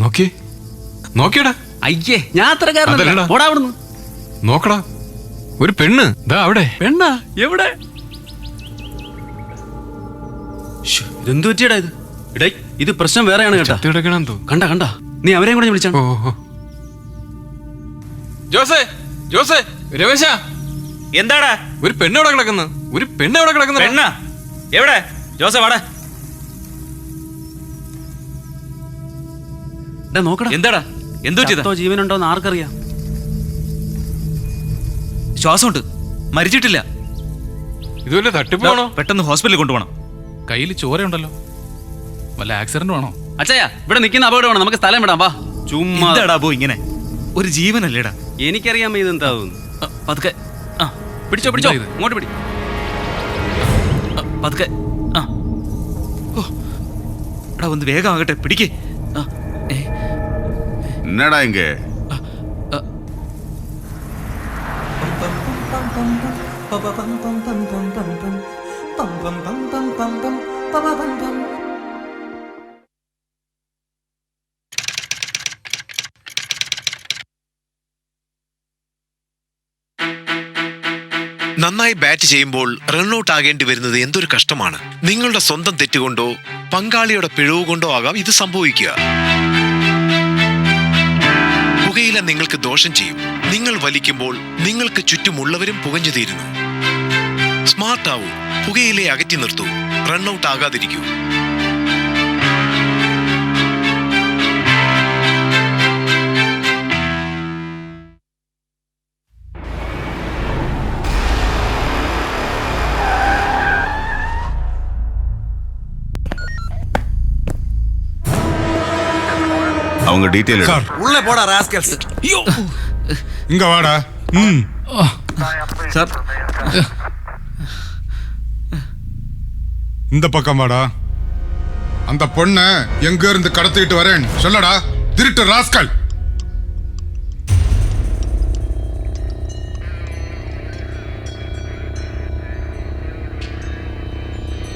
നോക്കിയേ, നോക്കിയടാ. അയ്യേ ഞാൻ അത്രക്കാരനല്ല. നോക്കടാ, ഒരു പെണ്ണ് ദാ അവിടെ. പെണ്ണാ? എവിടെ? ഇതെന്തു പറ്റിയടാ ഇത്? ഇടേ ഇത് പ്രശ്നം വേറെയാണ് കേട്ടാ. കണ്ട കണ്ട നീ അവരെയും കൂടെ വിളിച്ചാണ്. ജോസേ, ജോസേ, രമേശ, എന്താടാ? ഒരു പെണ്ണ് എവിടെ കിടക്കുന്നു? ഒരു പെണ്ണ് എവിടെ കിടക്കുന്നു? പെണ്ണാ? എവിടെ? ജോസേ വാടാ. നോക്കടാ. എന്താടാ? എന്തോ ജീവനുണ്ടോന്ന് ആർക്കറിയാം? ശ്വാസമുണ്ട്, മരിച്ചിട്ടില്ല. ഇതുവല്ല തട്ടിപ്പോണോ? പെട്ടെന്ന് ഹോസ്പിറ്റലിൽ കൊണ്ടുപോകണം. കയ്യിൽ ചോരയുണ്ടല്ലോ, വല്ല ആക്സിഡന്റ് ആണോ? അച്ഛയാ ഇവിടെ നിൽക്കുന്ന അപകടമാണ്, നമുക്ക് സ്ഥലം വിടാം. വാ ചുമ്മാ. ഇങ്ങനെ ഒരു ജീവനല്ലേടാ. എനിക്കറിയാൻ ഇതെന്താവും. പതുക്കെ പിടിച്ചോ പിടിച്ചോ, ഇങ്ങോട്ട് പിടി. പതുക്കെ. എടാ ഒന്ന് വേഗം ആകട്ടെ, പിടിക്കേ. എന്നടാ ഇങ്ങ നന്നായി ബാറ്റ് ചെയ്യുമ്പോൾ റൺഔട്ട് ആകേണ്ടി വരുന്നത് എന്തൊരു കഷ്ടമാണ്. നിങ്ങളുടെ സ്വന്തം തെറ്റുകൊണ്ടോ പങ്കാളിയുടെ പിഴവ് കൊണ്ടോ ആകാം ഇത് സംഭവിക്കുക. പുകയില നിങ്ങൾക്ക് ദോഷം ചെയ്യും. നിങ്ങൾ വലിക്കുമ്പോൾ നിങ്ങൾക്ക് ചുറ്റുമുള്ളവരും പുകഞ്ഞു തീരുന്നു. സ്മാർട്ട് ആവൂ, പുകയിലെ അകറ്റി നിർത്തൂ, റൺഔട്ട് ആകാതിരിക്കൂ. அவங்க டீடைல் உள்ள போடா ராஸ்கல்ஸ். ஐயோ இங்க வாடா. சார் இந்த பக்கம் வாடா. அந்த பொண்ணை எங்க இருந்து கடத்திட்டு வரேன் சொல்லடா, திருட்டு ராஸ்கல்.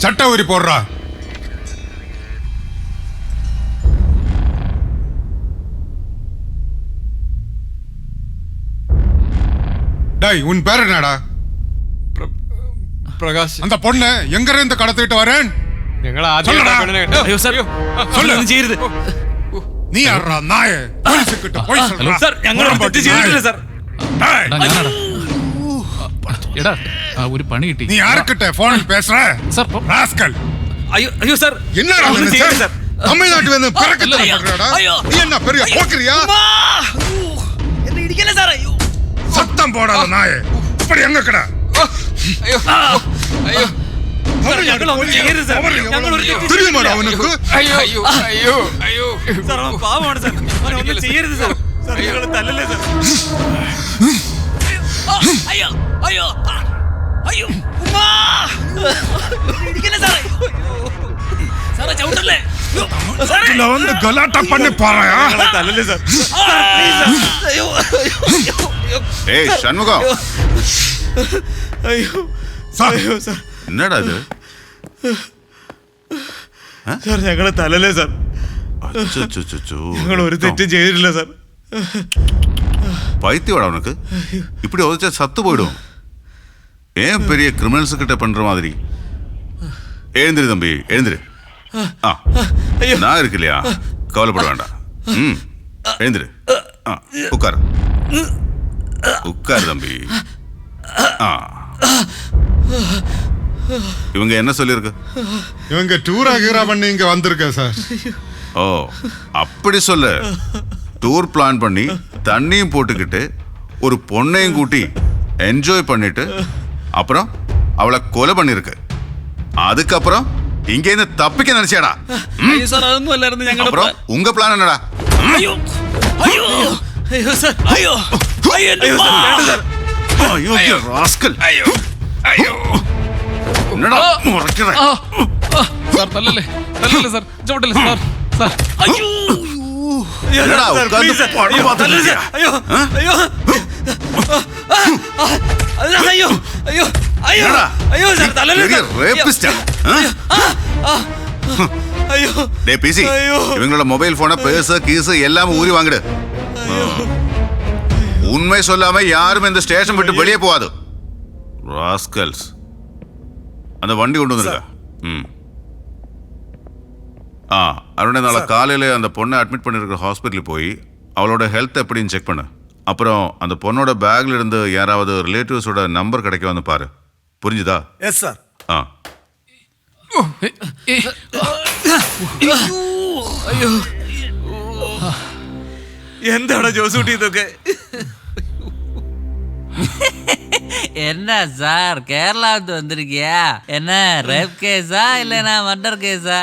சட்ட ஊரி போடுறா. டேய் உன் பேர் என்னடா? പ്രകാശ്. அந்த பொண்ணு எங்க இருந்து கடத்திட்டு வரேன்? ഞങ്ങൾ ആദ്യം ചെയ്യരുത്. നീ ആരാ നായ? പോലീസുകിட்ட പോയി சொல்றா. സാർ ഞങ്ങൾ തെറ്റ് ചെയ്തിട്ടില്ല സാർ. എടാ ഒരു പണി കിട്ടി. നീ ആർക്കിட்ட ഫോണിൽ பேசுற? ராஸ்கல். ஐயோ சார் என்னடா இது? தமிழ்நாட்டுல வந்து பறக்கத்துல பண்றடா. நீ என்ன பெரிய போக்கறியா? என்ன இடிக்கல சார். ஐயோ சத்தம் போடாத நாயே. இப்படி எங்க கடா? ஐயோ ஐயோ தெரியுமாடா அவனுக்கு? ஐயோ ஐயோ ஐயோ ஐயோ சார் பாவമാണ് சார். அவன் ஒന്നും செய்யരുത് சார். തല്ലല്ലേ സാർ. അയ്യോ അയ്യോ അയ്യോ ഉമ്മാ! ഇടിക്കല്ലേ സാറേ? സാറേ ചവിട്ടല്ലേ? வந்து கலாட்டா பண்ணி பாறையா തല്ലല്ലേ സാർ. ഏയ് ഷൺമുഖം, അയ്യോ சார் അയ്യോ സാർ. എന്നടാ ഇത്? സാർ ഞങ്ങളെ തല്ലല്ലേ സാർ. ഞങ്ങൾ ഒരു തെറ്റും ചെയ്തിട്ടില്ല സാർ. பைத்தியவாடா உனக்கு? இப்படி உதச்சா சத்து போயிடும். ஏன் பெரிய கிரிமினல்ஸ் கிட்ட பண்ற மாதிரி? எழுந்திரு தம்பி, எழுந்திரு. நான் இருக்கு இல்லையா, கவலைப்பட வேண்டாம். எழுந்திரு. உட்கார் உட்கார் தம்பி. இவங்க என்ன சொல்லிருக்கு? இவங்க டூரா கீரா பண்ணி இங்க வந்திருக்கேன் சார். ஓ அப்படி சொல்லு. டூர் பிளான் பண்ணி தண்ணியும் போட்டுக்கிட்டு ஒரு பொண்ணையும் கூட்டி என்ஜாய் பண்ணிட்டு அப்புறம் அவளை கொலை பண்ணிருக்கு. அதுக்கப்புறம் இங்க இருந்து தப்பிக்க நினைச்சாடா? அப்புறம் உங்க பிளான் என்னடா? അയ്യോ അയ്യോ അയ്യോ സാർ അയ്യോ അയ്യോ സാർ. അയ്യോ റാസ്കൽ. അയ്യോ എന്നടാ മുറക്കറ? സാർ തല്ലല്ലേ തല്ലല്ലേ സാർ, ചവിട്ടല്ലേ സാർ. സാർ അയ്യോ என்னடா உட்கார்ந்து படம் பார்த்துட்டு இருக்கியா? അയ്യോ അയ്യോ അയ്യോ അയ്യോ അയ്യോ என்னடா അയ്യോ സാർ തല്ലല്ലേ பெரிய ரேபிஸ்டா? അയ്യോ டேய் பிசி, இவங்களோட மொபைல் போனை, பேர்ஸ், கீஸ் எல்லாம் ஊறி வாங்கிடு. உண்மை சொல்லாம யாரும் இந்த ஸ்டேஷன் விட்டு வெளியே போகாது. ராஸ்கல்ஸ். அந்த வண்டி கொண்டு வந்துருங்க. அருணே, நாளை காலையில் அந்த பொண்ணை அட்மிட் பண்ணியிருக்கிற ஹாஸ்பிட்டலுக்கு போய் அவளோட ஹெல்த் எப்படின்னு செக் பண்ணு. அப்புறம் அந்த பொண்ணோட பேக்ல இருந்து யாராவது ரிலேட்டிவ்ஸோட நம்பர் கிடைக்க வந்து பாரு. புரிஞ்சுதா? Yes sir. അയ്യോ എന്താണ് ജോസൂട്ടി ഇതൊക്കെ? என்ன சார் கேரளாவுக்கு வந்திருக்கியா? என்ன ரேப் கேஸா இல்லைனா மர்டர் கேஸா?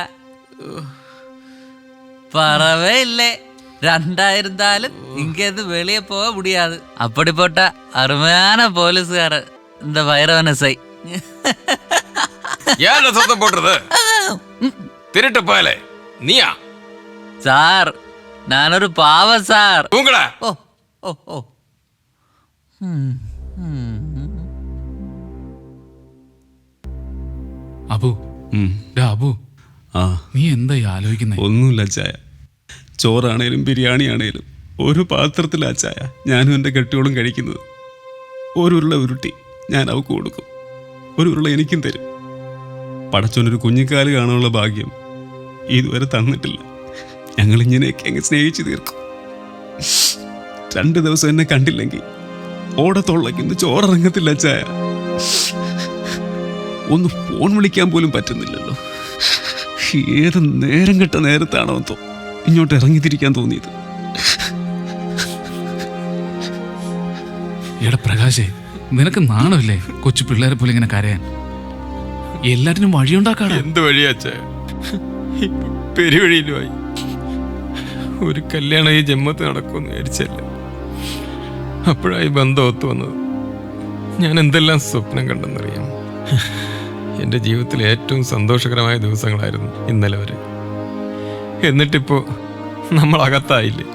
பரவே இல்லை. ரெண்டா இருந்தாலும் இங்கேருந்து வெளியே போக முடியாது. அப்படிப்பட்ட அருமையான போலீஸ்காரர் இந்த வைரவனசை. ஏன் சத்தம் போடுறது? திருட்டு பயலே நீயா? சார் நானொரு பாவம் சார். உங்களா? ஓ ஓ ஓ അബു അബു, നീ എന്തായി ആലോചിക്കുന്നേ? ഒന്നുമില്ല ചായ. ചോറാണേലും ബിരിയാണി ആണേലും ഒരു പാത്രത്തിലാ ചായ ഞാനും എൻ്റെ കെട്ടിയോളും കഴിക്കുന്നത്. ഒരു ഉരുള ഉരുട്ടി ഞാൻ അവൾക്ക് കൊടുക്കും, ഒരു ഉരുള എനിക്കും തരും. പടച്ചോനൊരു കുഞ്ഞിക്കാല് കാണാനുള്ള ഭാഗ്യം ഇതുവരെ തന്നിട്ടില്ല. ഞങ്ങൾ ഇങ്ങനെയൊക്കെ അങ്ങ് സ്നേഹിച്ചു തീർക്കും. 2 ദിവസം എന്നെ കണ്ടില്ലെങ്കിൽ ഓടത്തൊള്ളയ്ക്ക് ചോറിറങ്ങത്തില്ല ചായ. ഒന്ന് ഫോൺ വിളിക്കാൻ പോലും പറ്റുന്നില്ലല്ലോ. ഏത് നേരം കെട്ട നേരത്താണോ എന്തോ ഇങ്ങോട്ട് ഇറങ്ങിത്തിരിക്കാൻ തോന്നിയത്. എടാ പ്രകാശേ, നിനക്ക് നാണമില്ലേ കൊച്ചു പിള്ളേരെ പോലെ ഇങ്ങനെ കരയാൻ? എല്ലാറ്റിനും വഴിയുണ്ടാക്കാണ്. എന്ത് വഴിയാച്ച? പെരുവഴിയിലുമായി. ഒരു കല്യാണം ഈ ജന്മത്ത് നടക്കുമെന്ന് വിചാരിച്ചല്ല. അപ്പോഴായി ബന്ധം ഒത്തു വന്നത്. ഞാൻ എന്തെല്ലാം സ്വപ്നം കണ്ടെന്നറിയാം. എൻ്റെ ജീവിതത്തിലെ ഏറ്റവും സന്തോഷകരമായ ദിവസങ്ങളായിരുന്നു ഇന്നലെ വരെ. എന്നിട്ടിപ്പോൾ നമ്മൾ അകത്തായില്ലേ,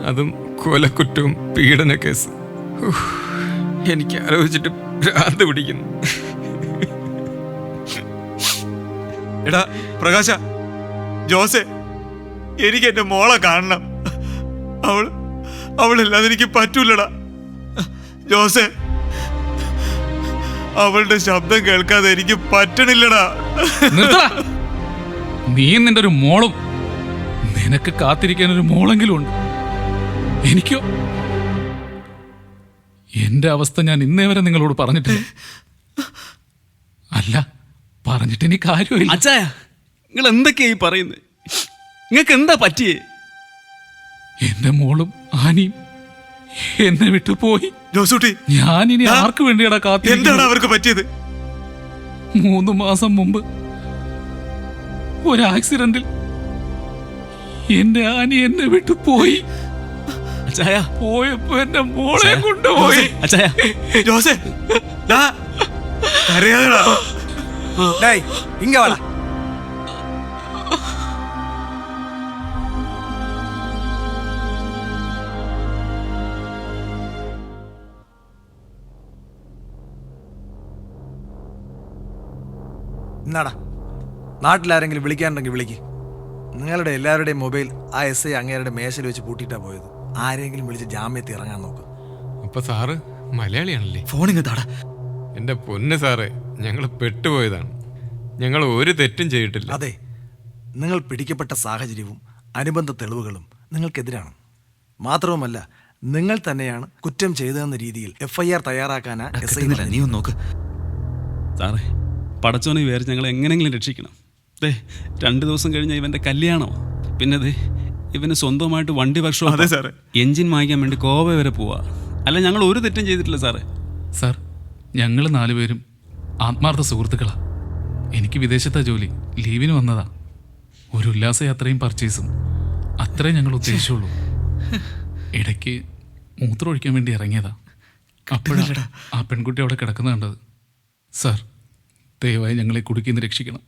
അതും കൊലക്കുറ്റവും പീഡന കേസ്. എനിക്ക് ആലോചിച്ചിട്ട് ഭ്രാന്ത് പിടിക്കുന്നു. എടാ പ്രകാശ, ജോസെ, എനിക്ക് എൻ്റെ മോളെ കാണണം. അവളില്ലാതെ എനിക്ക് പറ്റൂലടാ ജോസെ. അവളുടെ ശബ്ദം കേൾക്കാതെ എനിക്ക് പറ്റണില്ലടാ. നീ നിന്റെ ഒരു മോളും, നിനക്ക് കാത്തിരിക്കാൻ ഒരു മോളെങ്കിലും ഉണ്ട്. എനിക്കോ എന്റെ അവസ്ഥ ഞാൻ ഇന്നേ വരെ നിങ്ങളോട് പറഞ്ഞിട്ടില്ല. അല്ല, പറഞ്ഞിട്ട് ഇനി കാര്യമില്ല. അച്ചായ, നിങ്ങൾ എന്തൊക്കെയായി പറയുന്നത്? നിങ്ങൾക്ക് എന്താ പറ്റിയേ? എന്റെ മോളും ആനിയും എന്നെ വിട്ടു പോയി. ജോസൂട്ടി, ഞാനിനി ആർക്ക് വേണ്ടിയാടാ കാത്തിരിക്കുന്നത്? എന്താണ് അവർക്ക് പറ്റിയത്? 3 മാസം മുമ്പ് ഒരു ആക്സിഡന്റിൽ എന്റെ ആനി എന്നെ വിട്ടു പോയി. അച്ചായ പോയപ്പോ എന്റെ മോളെ കൊണ്ടുപോയി. അച്ചായ ജോസേ കരയാതെടാ. டேய் இங்க வாடா. എന്നാടാ നാട്ടിലാരെങ്കിലും വിളിക്കാനുണ്ടെങ്കിൽ വിളിക്ക്. നിങ്ങളുടെ എല്ലാവരുടെയും മൊബൈൽ ആ SI അങ്ങേരുടെ മേശയിൽ വെച്ച് പൂട്ടിയിട്ടാ പോയത്. ആരെങ്കിലും വിളിച്ച് ജാമ്യത്തിൽ ഇറങ്ങാൻ നോക്കും. അപ്പൊ സാറ് മലയാളിയാണല്ലേ? ഫോണിങ് താടാ. എന്റെ പൊന്ന് സാറേ, ഞങ്ങൾ പെട്ടുപോയതാണ്. ഞങ്ങൾ ഒരു തെറ്റും ചെയ്തിട്ടില്ല. അതെ, നിങ്ങൾ പിടിക്കപ്പെട്ട സാഹചര്യവും അനുബന്ധ തെളിവുകളും നിങ്ങൾക്കെതിരാണ്. മാത്രവുമല്ല, നിങ്ങൾ തന്നെയാണ് കുറ്റം ചെയ്തതെന്ന രീതിയിൽ FIR തയ്യാറാക്കാനാ SI. നീ ഒന്ന് നോക്ക് സാറേ. പടച്ചോനെ വിചാരിച്ച് ഞങ്ങൾ എങ്ങനെയെങ്കിലും രക്ഷിക്കണം. 2 ദിവസം കഴിഞ്ഞ ഇവന്റെ കല്യാണമോ. പിന്നെ ഇവന് സ്വന്തമായിട്ട് വണ്ടി വർക്ക്ഷോപ്പ്. അതെ സാറേ. എഞ്ചിൻ വാങ്ങിക്കാൻ വേണ്ടി കോവ വരെ പോവാ. അല്ല, ഞങ്ങൾ ഒരു തെറ്റും ചെയ്തിട്ടില്ല സാറേ. സാർ, ഞങ്ങൾ 4 പേരും ആത്മാർത്ഥ സുഹൃത്തുക്കളാ. എനിക്ക് വിദേശത്താ ജോലി, ലീവിന് വന്നതാ. ഒരു ഉല്ലാസയാത്രയും പർച്ചേസും അത്രേ ഞങ്ങൾ ഉദ്ദേശിച്ചുള്ളൂ. ഇടയ്ക്ക് മൂത്രമൊഴിക്കാൻ വേണ്ടി ഇറങ്ങിയതാ. അപ്പോഴാണ് ആ പെൺകുട്ടി അവിടെ കിടക്കുന്നത് കണ്ടത്. സാർ, ദയവായി ഞങ്ങളെ കുടുക്കിന്ന് രക്ഷിക്കണം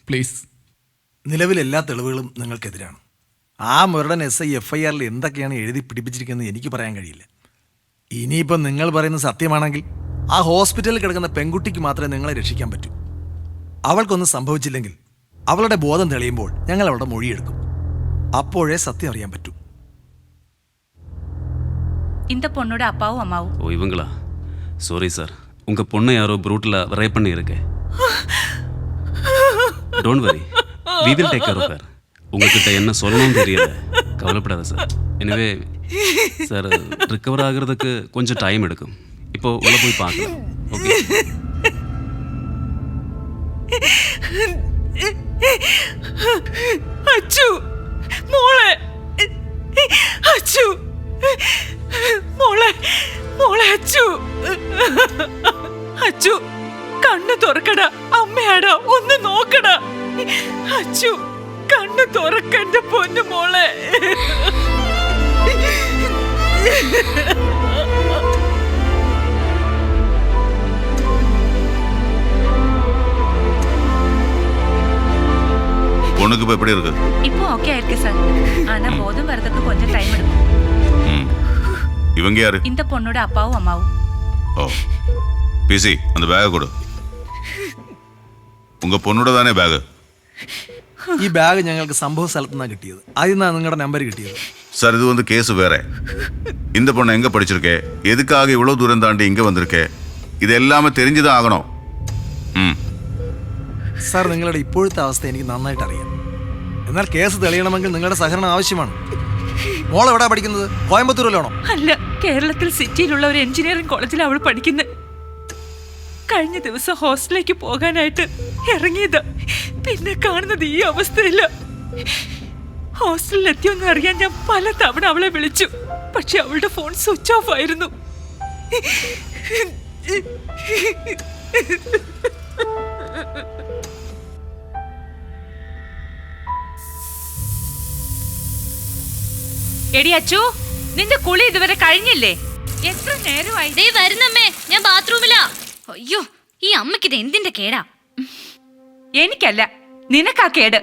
പ്ലീസ്. നിലവിൽ എല്ലാ തെളിവുകളും നിങ്ങൾക്കെതിരാണ്. ആ മുരടൻ SI FIRൽ എന്തൊക്കെയാണ് എഴുതി പിടിപ്പിച്ചിരിക്കുന്നത് എനിക്ക് പറയാൻ കഴിയില്ല. ഇനിയിപ്പം നിങ്ങൾ പറയുന്നത് സത്യമാണെങ്കിൽ ആ ഹോസ്പിറ്റലിൽ കിടക്കുന്ന പെൺകുട്ടിക്ക് മാത്രമേ നിങ്ങളെ രക്ഷിക്കാൻ പറ്റൂ. അവൾക്കൊന്നും സംഭവിച്ചില്ലെങ്കിൽ അവളുടെ ബോധം തെളിയുമ്പോൾ ഞങ്ങൾ അവളുടെ മൊഴിയെടുക്കും. അപ്പോഴേ സത്യം അറിയാൻ പറ്റൂ. இந்த பொண்ணோட அப்பாவும் அம்மாவும். ஓ இவங்களா? சாரி சார், உங்க பொண்ணை யாரோ ப்ரூட்டலா ரேப் பண்ணி இருக்கேன். Don't worry, we will take care of her. உங்ககிட்ட என்ன சொல்லணும்னு தெரியல, கவலைப்படாத சார். எனவே சார், ரிகவர் ஆகிறதுக்கு கொஞ்சம் டைம் எடுக்கும். இப்போ உள்ள போய் பார்க்கலாம். ஓகே? அச்சு മോളെ, അച്ചു മോളെ, മോളെ അച്ചു, അച്ചു കണ്ണു തുറക്കടാ. അമ്മയാടാ, ഒന്ന് നോക്കടാ. അച്ചു കണ്ണു തുറക്കണ്ട പൊന്നു മോളെ. பொண்ணுக்கு இப்போ எப்படி இருக்கு? இப்போ ஓகே ஆயிருக்கு சார். ஆனா போதும் வரதுக்கு கொஞ்சம் டைம் எடுக்கும். இவங்க யாரு? இந்த பொண்ணோட அப்பாவும் அம்மாவும். ஓ, பிசி அந்த பேக் கொடு. உங்க பொண்ணோட தானே பேக்? ഈ ബാഗ് ഞങ്ങൾക്ക് സംഭവ സ്ഥലത്ത് നിന്നാണ് കിട്ടിയത്. അതിൽ നിന്നാണ് നിങ്ങളുടെ നമ്പർ കിട്ടിയത്. சார், இது வந்து கேஸ் வேற. இந்த பொண்ணை எங்க படிச்சிருக்கே, எதுக்காக இவ்வளவு தூரம் தாண்டி இங்க வந்திருக்கே, இது எல்லாமே தெரிஞ்சுதான் ஆகணும். സാർ, നിങ്ങളുടെ ഇപ്പോഴത്തെ അവസ്ഥ എനിക്ക് നന്നായിട്ട് അറിയാം. എന്നാൽ കേസ് തെളിയണമെങ്കിൽ നിങ്ങളുടെ സഹകരണം ആവശ്യമാണ്. മോൾ എവിടെയാണ് പഠിക്കുന്നത്? കോയമ്പത്തൂരിലാണോ? അല്ല, കേരളത്തിൽ സിറ്റിയിലുള്ള ഒരു എഞ്ചിനീയറിംഗ് കോളേജിൽ അവൾ പഠിക്കുന്നത്. കഴിഞ്ഞ ദിവസം ഹോസ്റ്റലിലേക്ക് പോകാനായിട്ട് ഇറങ്ങിയതാ. പിന്നെ കാണുന്നത് ഈ അവസ്ഥയില്ല. ഹോസ്റ്റലിൽ എത്തിയൊന്നും അറിയാൻ ഞാൻ പല തവണ അവളെ വിളിച്ചു. പക്ഷെ അവളുടെ ഫോൺ സ്വിച്ച് ഓഫ് ആയിരുന്നു. എടി അച്ചു, നിന്റെ കുളി ഇതുവരെ കഴിഞ്ഞില്ലേ? എത്ര നേരമായി? ദേ വരുന്നമ്മേ, ഞാൻ ബാത്റൂമിലാ. അയ്യോ, ഈ അമ്മയ്ക്ക് ഇത് എന്തിന്റെ കേടാ? എനിക്കല്ല, നിനക്കാ കേട്.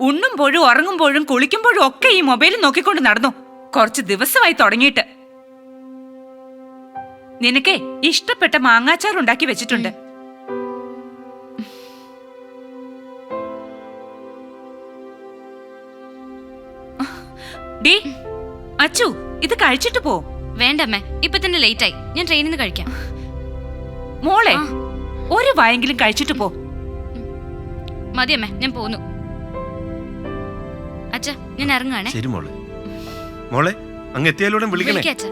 ഉണ്ണുമ്പോഴും ഉറങ്ങുമ്പോഴും കുളിക്കുമ്പോഴും ഒക്കെ ഈ മൊബൈൽ നോക്കിക്കൊണ്ട് നടന്നു. കുറച്ച് ദിവസമായി തുടങ്ങിയിട്ട്. നിനക്കേ ഇഷ്ടപ്പെട്ട മാങ്ങാച്ചാർ ഉണ്ടാക്കി വെച്ചിട്ടുണ്ട്. ഡീ അച്ചു, ഇത് കഴിച്ചിട്ട് പോ. വേണ്ടമ്മേ, ഇപ്പൊ തന്നെ ലേറ്റ് ആയി. ഞാൻ ട്രെയിനിൽ നിന്ന് കഴിക്കാം. മോളെ, ഒരു വായെങ്കിലും കഴിച്ചിട്ട് പോ. മതിയമ്മേ, ഞാൻ പോന്നു. അച്ഛ, ഞാൻ ഇറങ്ങുകയാണേ. ശരി മോളെ. മോളെ, അങ്ങ് എത്തിയാലൂടെ വിളിക്കണേ. അച്ഛ.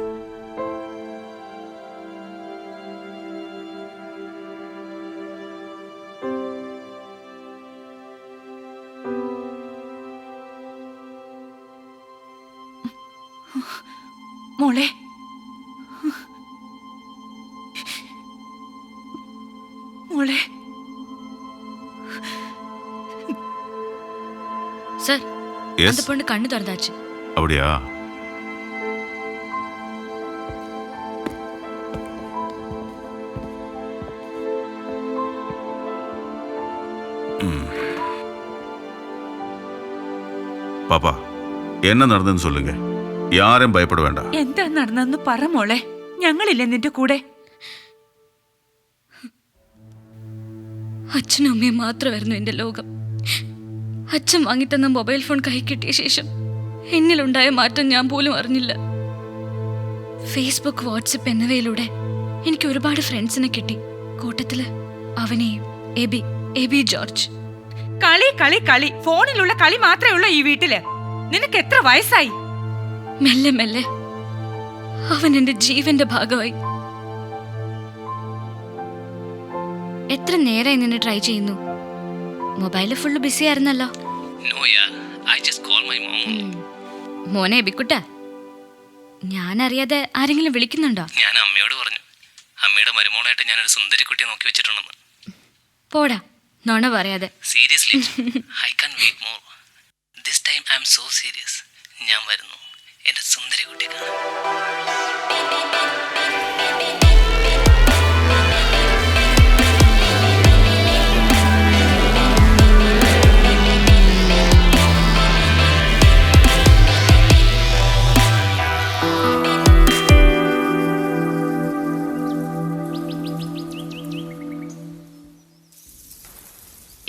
മോളെ, മോളെ. சார், அந்த பொண்ணு கண்ணு திறந்தாச்சு. அப்படியா? பாப்பா என்ன நடந்ததுன்னு சொல்லுங்க. யாரும் பயப்பட வேண்டாം. എന്താ നടന്നെന്ന് പറ മോളെ, ഞങ്ങളില്ലേ നിന്റെ കൂടെ? അച്ഛനും അമ്മയും മാത്രമായിരുന്നു എൻ്റെ ലോകം. അച്ഛൻ വാങ്ങിത്തന്ന മൊബൈൽ ഫോൺ കൈ കിട്ടിയ ശേഷം എന്നിലുണ്ടായ മാറ്റം ഞാൻ പോലും അറിഞ്ഞില്ല. ഫേസ്ബുക്ക്, വാട്സപ്പ് എന്നിവയിലൂടെ എനിക്ക് ഒരുപാട് ഫ്രണ്ട്സിനെ കിട്ടി. കൂട്ടത്തില് അവനെയും എബി ജോർജ്. കളി കളി കളി, ഫോണിലുള്ള കളി മാത്രമേ ഉള്ളൂ ഈ വീട്ടില്. നിനക്ക് എത്ര വയസ്സായി? മെല്ലെ മെല്ലെ അവൻ എന്റെ ജീവന്റെ ഭാഗമായി. എത്ര നേരമായി നിന്നെ ട്രൈ ചെയ്യുന്നു? മൊബൈല് ഫുള്ള് ബിസി ആയിരുന്നല്ലോ. മോനെ എബിക്കുട്ട, ഞാനറിയാതെ ആരെങ്കിലും വിളിക്കുന്നുണ്ടോ? ഞാൻ അമ്മയോട് പറഞ്ഞു. അമ്മയുടെ മരുമോളായിട്ട് ഞാനൊരു സുന്ദരി കുട്ടിയെ നോക്കി വെച്ചിട്ടുണ്ടെന്ന്. പോടാ, നോണ പറയാതെ. Seriously I can wait more. This time I am so serious. ഞാൻ വരുന്നു എന്റെ സുന്ദരി കുട്ടിയെ കാണാൻ.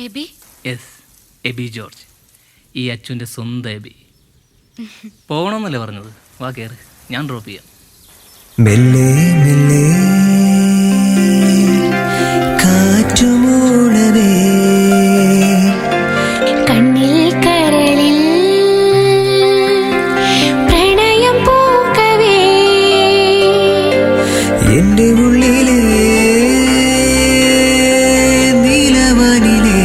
എബി? യെസ്, എബി ജോർജ്. ഈ അച്ഛൻ്റെ സ്വന്തം എബി. പോകണമെന്നല്ലേ പറഞ്ഞത്? വാ കയറി, ഞാൻ ഡ്രോപ്പ് ചെയ്യാം. മെല്ലെ മെല്ലെ കാറ്റുമൂളവേ കണ്ണിൽ കരളിൽ പ്രണയം പൂക്കവേ എൻ്റെ ഉള്ളിലെ നീലവാനിലെ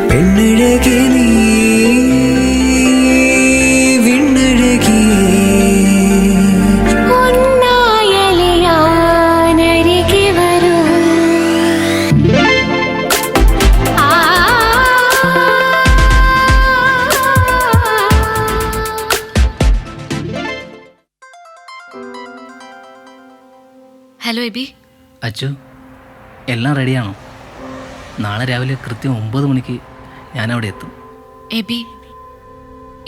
പെണ്ണഴകെ നീ ഒന്നായലിയാനരികെ വരൂ. Hello AB. അച്ചു, എല്ലാം റെഡിയാണോ? നാളെ രാവിലെ കൃത്യം 9 മണിക്ക് ഞാനവിടെ എത്തും. എബി,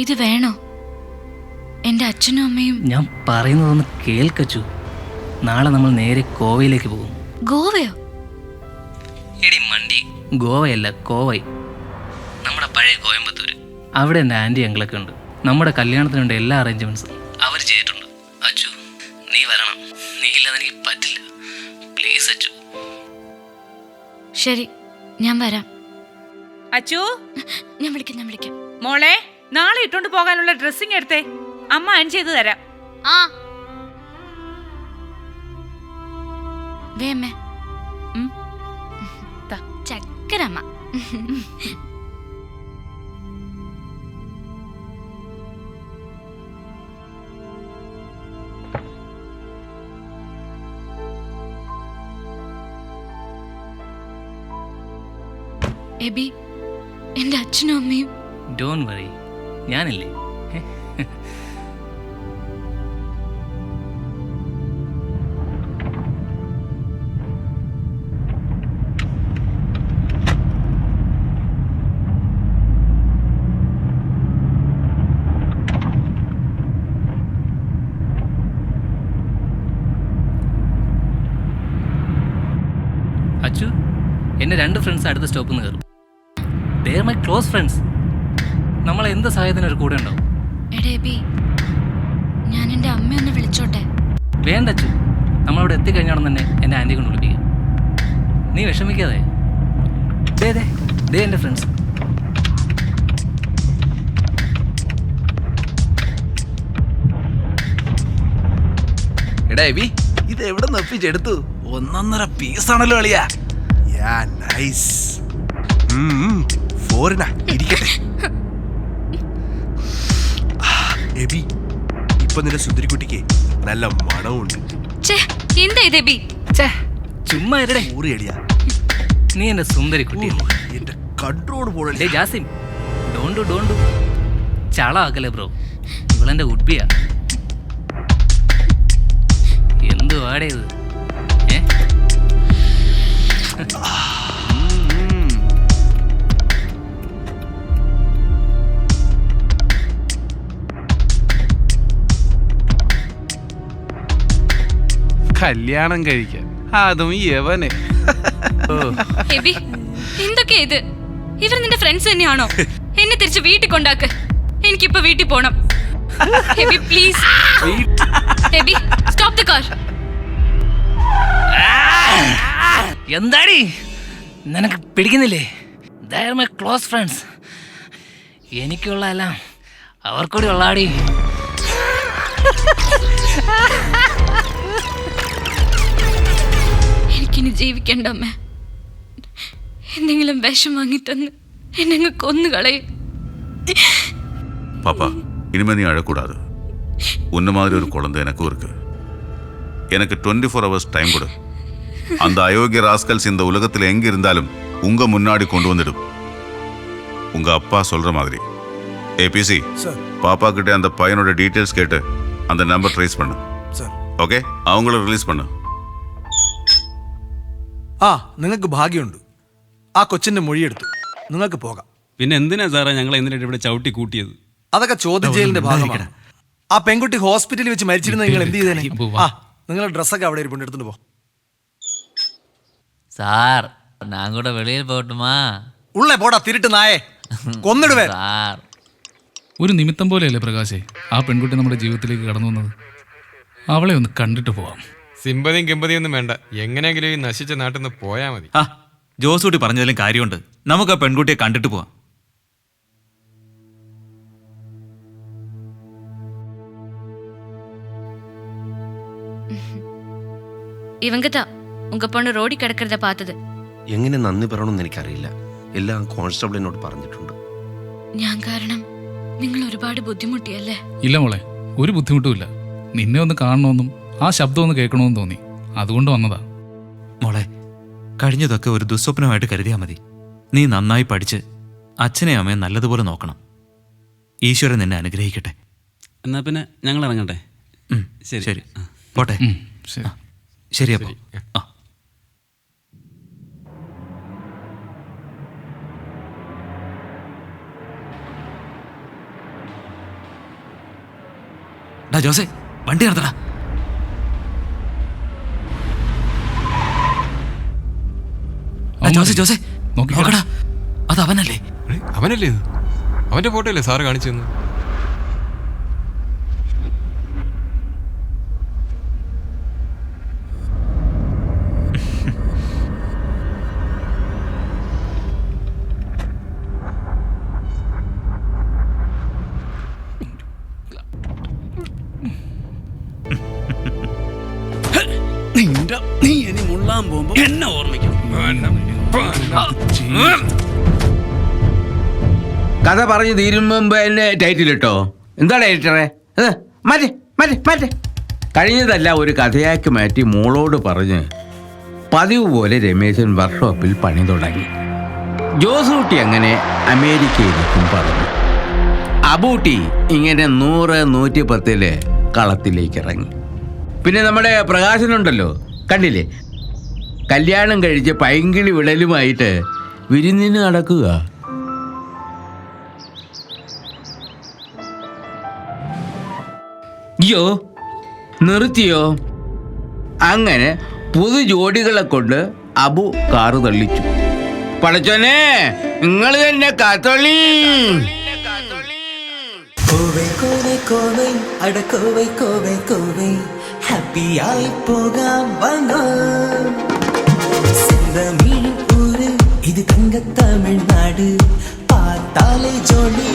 ഇത് വേണോ? എൻ്റെ അച്ഛനും അമ്മയും. ഞാൻ പറയുന്നതൊന്ന് കേൾക്കച്ചു. നാളെ നമ്മൾ നേരെ ഗോവയിലേക്ക് പോകും. ഗോവയോ? എടി മണ്ടി, ഗോവയല്ല കോവൈ, നമ്മുടെ പഴയ കോയമ്പത്തൂർ. അവിടെ എൻ്റെ ആൻറ്റി അങ്കിളൊക്കെ ഉണ്ട്. നമ്മുടെ കല്യാണത്തിനുണ്ട് എല്ലാ അറേഞ്ച്മെൻറ്റ്സും അവർ ചെയ്തിട്ടുണ്ട്. അച്ചു, നീ വരണം. നീ ഇല്ലാതെ എനിക്ക് പറ്റില്ല. പ്ലീസ് അച്ചു. ശരി, ഞാൻ വരാം. അച്ചു, ഞാൻ വിളിക്കാം. മോളെ, നാളെ ഇട്ടോണ്ട് പോകാനുള്ള ഡ്രസ്സിങ് എടുത്തേ. അമ്മ അയൺ ചെയ്ത് തരാം. ആ വേമ്മേ. ചക്കരമ്മ. എബി, എൻ്റെ അച്ഛനും അമ്മയും. ഡോണ്ട് വറി, ഞാനില്ലേ. അച്ചു, എൻ്റെ 2 ഫ്രണ്ട്സ് അടുത്ത സ്റ്റോപ്പിൽ നിന്ന് കയറും. They are my close friends. നമ്മൾ എന്ത് സഹായത്തിനും ഒരു കൂടെ ഉണ്ടാവും. എടേ എബി, ഞാൻ എൻ്റെ അമ്മയൊന്ന് വിളിച്ചോട്ടെ? വേണ്ട അച്ചു, നമ്മളവിടെ എത്തിക്കഴിഞ്ഞാൽ തന്നെ എൻ്റെ ആൻറ്റിയെ കൊണ്ട് വിളിപ്പിക്കാം. നീ വിഷമിക്കാതെ. ദേ എൻ്റെ ഫ്രണ്ട്സ്. എടാ എബി, ഇത് എവിടെ നിന്ന് ഒപ്പിച്ചെടുത്തു? 1.5 പീസാണല്ലോ അളിയാ. യാ നൈസ്. ഫോറിനാ, ഇരിക്കട്ടെ. എബി, ഇപ്പൊ നിന്റെ സുന്ദരിക്കുട്ടിക്ക് നല്ല മണമുണ്ട്. എന്താ ഇത് എബി? ചുമ്മാ ഇരടെ. അളിയാ, നീ എൻ്റെ സുന്ദരി കുട്ടിയല്ലേ. എന്റെ കൺട്രോൾ പോലെ. ജാസിം, ഡോണ്ട് ചള ആക്കല്ലേ ബ്രോ. ഇവളെന്റെ ഉഡ്ബിയാ. എന്തു വാടേത്? കല്യാണം കഴിക്കാൻ, അതും യവനെ. എബി, എന്തൊക്കെയാ ഇത്? ഇവർ നിന്റെ ഫ്രണ്ട്സ് തന്നെയാണോ? എന്നെ തിരിച്ച് വീട്ടിൽ കൊണ്ടാക്ക്. എനിക്കിപ്പോ വീട്ടിൽ പോണം. Abi please. Abi stop the car. എന്താടി നിനക്ക് പിടിക്കുന്നില്ലേ? They're my close friends. എനിക്കുള്ളതെല്ലാം അവർക്കൂടി ഉള്ളാടി. എനിക്കിനി ജീവിക്കണ്ട അമ്മ. എന്തെങ്കിലും വിഷം വാങ്ങിത്തന്ന് എന്നെ കൊന്നുകളയും. பாப்பா, இனிமே நீ அழக்கூடாது. உன்ன மாதிரி ஒரு குழந்தை எனக்கும் இருக்கு. எனக்கு 24 hours டைம் கொடு. அந்த அயோக்கிய ராஸ்கல்ஸ் இந்த உலகத்தில் எங்க இருந்தாலும் உங்க முன்னாடி கொண்டு வந்துடும். உங்க அப்பா சொல்ற மாதிரி. ஏபிசி, பாப்பா கிட்ட அந்த பையனோட டீடைல்ஸ் கேட்டு அந்த நம்பர் ட்ரேஸ் பண்ணு. ഓക്കെ, അവങ്ങളെ റിലീസ് பண்ணு. ആ, നിങ്ങൾക്ക് ഭാഗ്യമുണ്ട്. ആ കൊച്ചിന്റെ മൊഴിയെടുത്തു. നിങ്ങൾക്ക് പോകാം. പിന്നെ എന്തിനാ സാറേ ഞങ്ങൾ എന്തിനായിട്ട് ഇവിടെ ചവിട്ടി കൂട്ടിയത്? അതൊക്കെ ചോദ്യം ചെയ്യലിന്റെ ഭാഗമാണ്. ആ പെൺകുട്ടി ഹോസ്പിറ്റലിൽ വെച്ച് മരിച്ചിരുന്ന നിങ്ങൾ എന്ത് ചെയ്തേനെ? ആ, നിങ്ങളുടെ ഡ്രസ്സൊക്കെ അവിടെ ഇരിപ്പുണ്ട്, എടുത്തിട്ട് പോ. സാർ, ഞാൻ കൂടെ വെളിയിൽ പോട്ടുമാ? ഉള്ളേ പോടാ, തിരിട്ട് നായേ, കൊന്നിടുവേ. ഒരു നിമിത്തം പോലെയല്ലേ പ്രകാശേ ആ പെൺകുട്ടി നമ്മുടെ ജീവിതത്തിലേക്ക് കടന്നു വന്നത്. അവളെ ഒന്ന് കണ്ടിട്ട് പോവാം. സിമ്പതിയും കിമ്പതിയും ഒന്നും വേണ്ട. എങ്ങനെയെങ്കിലും ഈ നശിച്ച നാട്ടിൽ നിന്ന് പോയാ മതി. ആ, ജോസൂട്ടി പറഞ്ഞതിലും കാര്യമുണ്ട്. നമുക്ക് ആ പെൺകുട്ടിയെ കണ്ടിട്ട് പോവാം. ഇവങ്കത്താ ഉങ്ക പൊണ്ണ് റോഡിൽ കിടക്കരുത പാത്തത്. എങ്ങനെ നന്ദി പറയണമെന്ന് എനിക്കറിയില്ല. എല്ലാം കോൺസ്റ്റബിളിനോട് പറഞ്ഞിട്ടുണ്ട്. ഞാൻ കാരണം നിങ്ങൾ ഒരുപാട് ബുദ്ധിമുട്ടിയല്ലേ? ഇല്ല മോളെ, ഒരു ബുദ്ധിമുട്ടുമില്ല. നിന്നെ ഒന്ന് കാണണമെന്നും ആ ശബ്ദം ഒന്ന് കേൾക്കണമെന്നും തോന്നി, അതുകൊണ്ട് വന്നതാ. മോളെ, കഴിഞ്ഞതൊക്കെ ഒരു ദുസ്വപ്നമായിട്ട് കരുതിയാൽ മതി. നീ നന്നായി പഠിച്ച് അച്ഛനെയും അമ്മയും നല്ലതുപോലെ നോക്കണം. ഈശ്വരൻ നിന്നെ അനുഗ്രഹിക്കട്ടെ. എന്നാ പിന്നെ ഞങ്ങൾ ഇറങ്ങട്ടെ. ശരി ശരി, പോട്ടെ. ശരി അപ്പോ. ജോസേ, വണ്ടി നിർത്തടാ. ജോസേ ജോസേ നോക്കടാ, അത് അവനല്ലേ? അവനല്ലേ ഇത്? അവന്റെ ഫോട്ടോ അല്ലേ സാറ് കാണിച്ചു തന്നു? നീ ഇനി മുള്ളാൻ പോകുമ്പോ എന്നെ ഓർമ്മിക്കണം. കഥ പറഞ്ഞു തീരുമ്പോ എന്നെ ടൈറ്റിൽ ഇട്ടോ. എന്താ ഡയറക്ടറെ? മാറ്റി മാറ്റി മാറ്റി. കഴിഞ്ഞതല്ല ഒരു കഥയാക്കി മാറ്റി മോളോട് പറഞ്ഞ് പതിവ് പോലെ രമേശൻ വർക്ക്ഷോപ്പിൽ പണി തുടങ്ങി. ജോസൂട്ടി അങ്ങനെ അമേരിക്കയിലേക്കും പറഞ്ഞു. അബൂട്ടി ഇങ്ങനെ 100, 110 കളത്തിലേക്ക് ഇറങ്ങി. പിന്നെ നമ്മുടെ പ്രകാശനുണ്ടല്ലോ, കണ്ടില്ലേ, കല്യാണം കഴിച്ച് പൈങ്കിളി വിടലുമായിട്ട് വിരുന്നിന് നടക്കുക. അയ്യോ, നിർത്തിയോ? അങ്ങനെ പുതു ജോഡികളെ കൊണ്ട് അബു കാറ് തള്ളിച്ചു. പടച്ചോനെ, നിങ്ങൾ തന്നെ കാത്തോളി. കോവേ കോവേ കോവേ അട കോവേ കോവേ കോവേ ഹാപ്പിയായി പോകാം വന്നോ. செந்தமிழ் ஊரு இது தங்க தமிழ்நாடு பார்த்தாலே ஜோடி